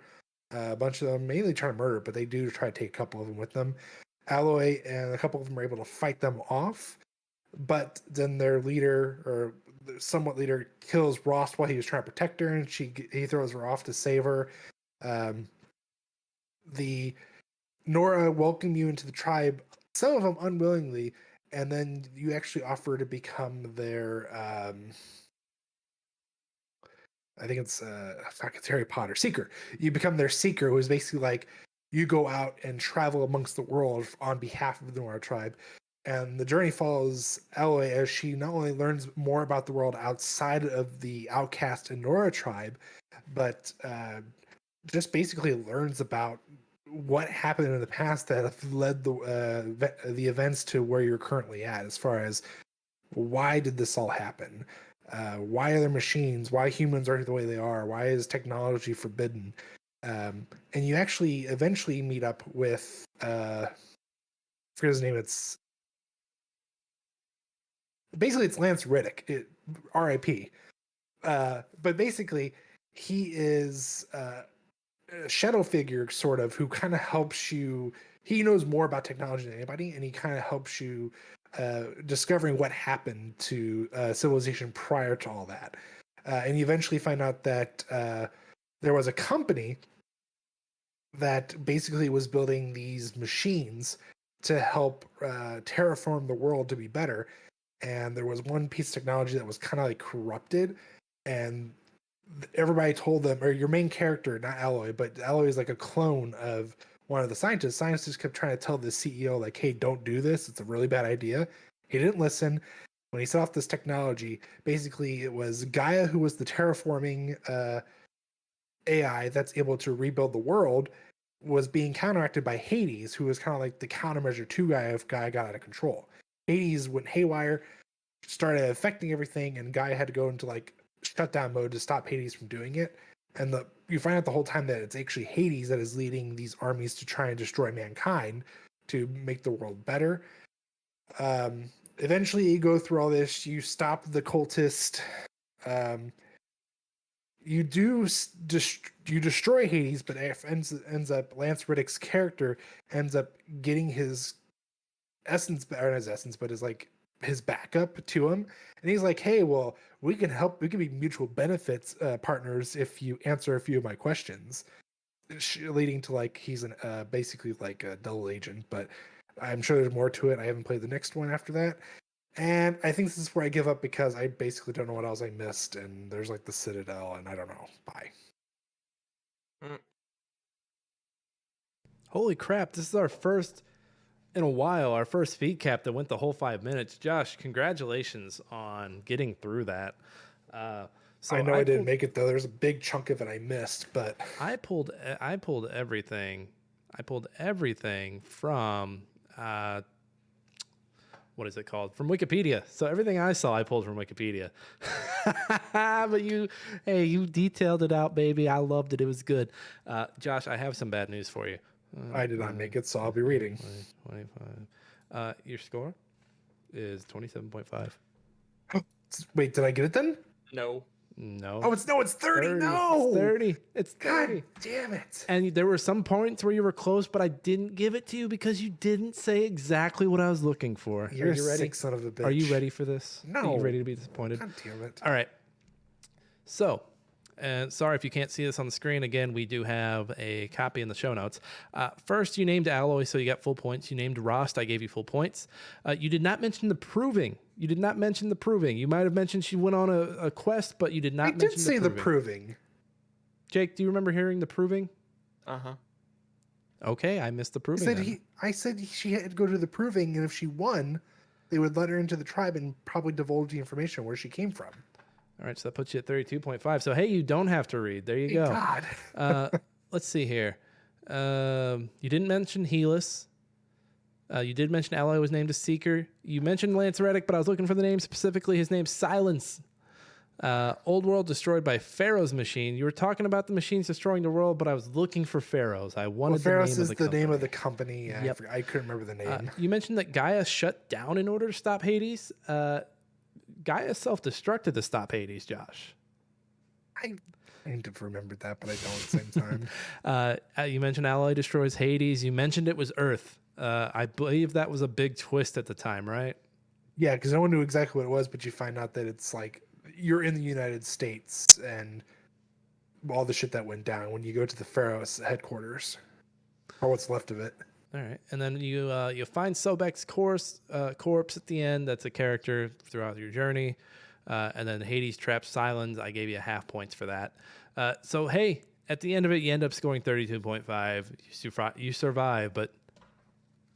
[SPEAKER 2] a bunch of them, mainly trying to murder, but they do try to take a couple of them with them. Alloy and a couple of them are able to fight them off, but then their leader, or somewhat leader, kills Ross while he was trying to protect her, and he throws her off to save her. The Nora welcome you into the tribe, some of them unwillingly, and then you actually offer to become their I think it's Harry Potter Seeker. You become their seeker, who is basically like you go out and travel amongst the world on behalf of the Nora tribe. And the journey follows Alloy as she not only learns more about the world outside of the outcast and Nora tribe, but just basically learns about what happened in the past that have led the events to where you're currently at, as far as why did this all happen? Why are there machines? Why humans are the way they are? Why is technology forbidden? And you actually eventually meet up with, I forget his name, it's Lance Riddick, R.I.P. But basically, he is a shadow figure, sort of, who kind of helps you. He knows more about technology than anybody, and he kind of helps you discovering what happened to civilization prior to all that. And you eventually find out that there was a company that basically was building these machines to help terraform the world to be better. And there was one piece of technology that was kind of like corrupted, and everybody told them, or your main character, not Alloy, but Alloy is like a clone of one of the scientists. Scientists kept trying to tell the CEO, like, hey, don't do this. It's a really bad idea. He didn't listen. When he set off this technology, basically it was Gaia, who was the terraforming AI that's able to rebuild the world, was being counteracted by Hades, who was kind of like the countermeasure to Gaia if Gaia got out of control. Hades went haywire, started affecting everything, and Gaia had to go into like shutdown mode to stop Hades from doing it. And you find out the whole time that it's actually Hades that is leading these armies to try and destroy mankind to make the world better. Eventually, you go through all this. You stop the cultist. You destroy Hades, but ends up Lance Riddick's character ends up getting his essence, or not his essence, but his backup to him, and he's like, hey, well, we can help, we can be mutual benefits partners if you answer a few of my questions, leading to like he's basically like a double agent. But I'm sure there's more to it. I haven't played the next one after that, and I think this is where I give up because I basically don't know what else I missed, and there's like the Citadel, and I don't know. Bye.
[SPEAKER 1] Holy crap, this is our first in a while, our first Speedcap that went the whole 5 minutes. Josh, congratulations on getting through that. So
[SPEAKER 2] I know I didn't make it though. There's a big chunk of it I missed, but
[SPEAKER 1] I pulled everything. I pulled everything from what is it called? From Wikipedia. So everything I saw, I pulled from Wikipedia. But you detailed it out, baby. I loved it. It was good. Josh, I have some bad news for you.
[SPEAKER 2] I did not make it, so I'll be reading.
[SPEAKER 1] 25. Your score is 27.5.
[SPEAKER 2] Wait, did I get it then?
[SPEAKER 3] No.
[SPEAKER 1] No.
[SPEAKER 2] Oh, it's 30. No,
[SPEAKER 1] It's 30. It's 30.
[SPEAKER 2] God damn it.
[SPEAKER 1] And there were some points where you were close, but I didn't give it to you because you didn't say exactly what I was looking for.
[SPEAKER 2] You're
[SPEAKER 1] Are you ready?
[SPEAKER 2] sick son of a bitch.
[SPEAKER 1] Are you ready for this?
[SPEAKER 2] No.
[SPEAKER 1] Are you ready to be disappointed?
[SPEAKER 2] God damn it.
[SPEAKER 1] All right. So, and sorry if you can't see this on the screen. Again, we do have a copy in the show notes. First, you named Alloy, so you got full points. You named Rost, I gave you full points. You did not mention the Proving. You did not mention the Proving. You might have mentioned she went on a quest, but you did not mention the Proving.
[SPEAKER 2] I did say the Proving.
[SPEAKER 1] Jake, do you remember hearing the Proving?
[SPEAKER 3] Uh-huh.
[SPEAKER 1] Okay, I missed the Proving.
[SPEAKER 2] I said she had to go to the Proving, and if she won, they would let her into the tribe and probably divulge the information where she came from.
[SPEAKER 1] All right, so that puts you at 32.5. So, hey, you don't have to read. There you go.
[SPEAKER 2] God.
[SPEAKER 1] Let's see here. You didn't mention Helis. You did mention Alloy was named a Seeker. You mentioned Lance Reddick, but I was looking for the name specifically. His name's Silence. Old World destroyed by Pharaoh's machine. You were talking about the machines destroying the world, but I was looking for Pharaoh's. I wanted the name of the company.
[SPEAKER 2] Pharaoh's is the name of the company. Yeah,
[SPEAKER 1] Yep.
[SPEAKER 2] I couldn't remember the name.
[SPEAKER 1] You mentioned that Gaia shut down in order to stop Hades. Gaia self-destructed to stop Hades, Josh.
[SPEAKER 2] I need to remember that, but I don't at the same time.
[SPEAKER 1] You mentioned Alloy destroys Hades. You mentioned it was Earth. I believe that was a big twist at the time, right?
[SPEAKER 2] Yeah, because no one knew exactly what it was, but you find out that it's like you're in the United States and all the shit that went down when you go to the Pharaoh's headquarters, or what's left of it.
[SPEAKER 1] All right, and then you find Sobek's corpse at the end. That's a character throughout your journey, and then Hades traps Silence. I gave you half points for that. So hey, at the end of it, you end up scoring 32.5. You survive, but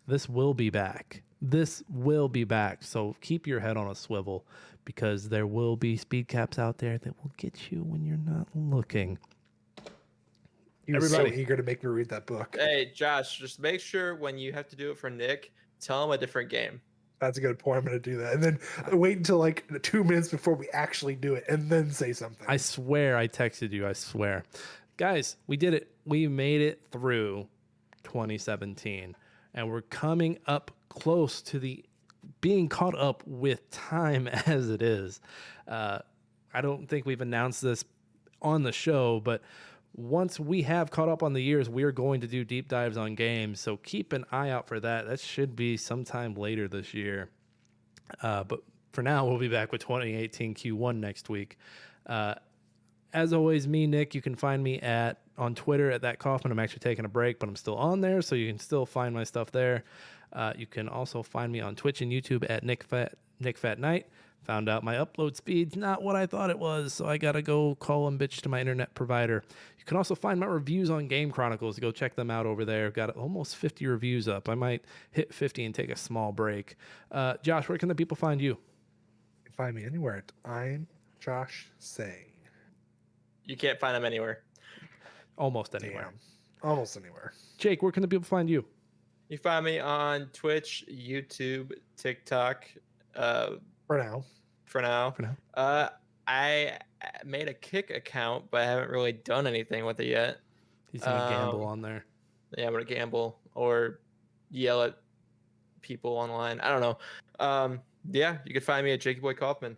[SPEAKER 1] this will be back. This will be back. So keep your head on a swivel because there will be speed caps out there that will get you when you're not looking.
[SPEAKER 2] He was so eager to make me read that book.
[SPEAKER 3] Hey, Josh, just make sure when you have to do it for Nick, tell him a different game.
[SPEAKER 2] That's a good point. I'm going to do that. And then wait until like 2 minutes before we actually do it and then say something.
[SPEAKER 1] I swear I texted you. I swear. Guys, we did it. We made it through 2017. And we're coming up close to being caught up with time as it is. I don't think we've announced this on the show, but once we have caught up on the years, we are going to do deep dives on games. So keep an eye out for that. That should be sometime later this year. But for now, we'll be back with 2018 Q1 next week. As always, me, Nick, you can find me on Twitter at that Kaufman. I'm actually taking a break, but I'm still on there, so you can still find my stuff there. You can also find me on Twitch and YouTube at Nick Fat Knight. Found out my upload speed's not what I thought it was, so I gotta go call and bitch to my internet provider. You can also find my reviews on Game Chronicles. Go check them out over there. Got almost 50 reviews up. I might hit 50 and take a small break. Josh, where can the people find you?
[SPEAKER 2] You can find me anywhere at I'm Josh Say.
[SPEAKER 3] You can't find them anywhere.
[SPEAKER 1] Almost anywhere.
[SPEAKER 2] Damn. Almost anywhere.
[SPEAKER 1] Jake, where can the people find you?
[SPEAKER 3] You find me on Twitch, YouTube, TikTok.
[SPEAKER 2] For now.
[SPEAKER 3] For now.
[SPEAKER 1] For now.
[SPEAKER 3] I made a Kick account, but I haven't really done anything with it yet.
[SPEAKER 1] He's gonna gamble on there.
[SPEAKER 3] Yeah, I'm gonna gamble or yell at people online. I don't know. Yeah, you can find me at Jakey Boy Kaufman.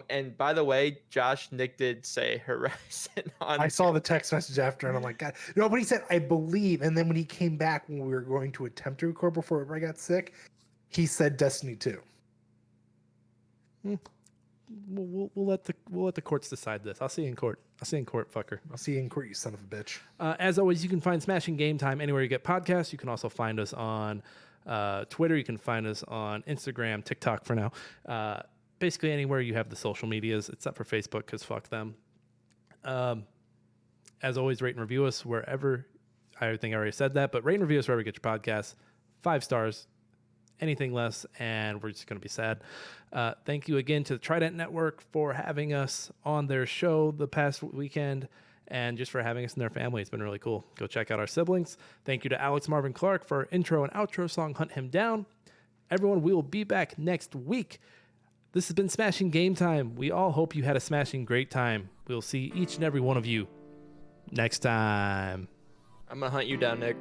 [SPEAKER 3] And by the way, Josh, Nick did say Horizon on.
[SPEAKER 2] I saw the text message after, and I'm like, God. No, but he said, I believe. And then when he came back, when we were going to attempt to record before I got sick, he said Destiny 2.
[SPEAKER 1] We'll let the courts decide this. I'll see you in court. Fucker.
[SPEAKER 2] I'll see you in court, you son of a bitch.
[SPEAKER 1] As always, you can find Smashing Game Time anywhere you get podcasts. You can also find us on Twitter. You can find us on Instagram, TikTok for now. Basically anywhere you have the social medias, except for Facebook, because fuck them. As always, rate and review us wherever. I think I already said that, but rate and review us wherever you get your podcasts. 5 stars. Anything less, and we're just going to be sad. Thank you again to the Trident Network for having us on their show the past weekend, and just for having us in their family. It's been really cool. Go check out our siblings. Thank you to Alex Marvin Clark for our intro and outro song, Hunt Him Down. Everyone, we will be back next week. This has been Smashing Game Time. We all hope you had a smashing great time. We'll see each and every one of you next time.
[SPEAKER 3] I'm going to hunt you down, Nick.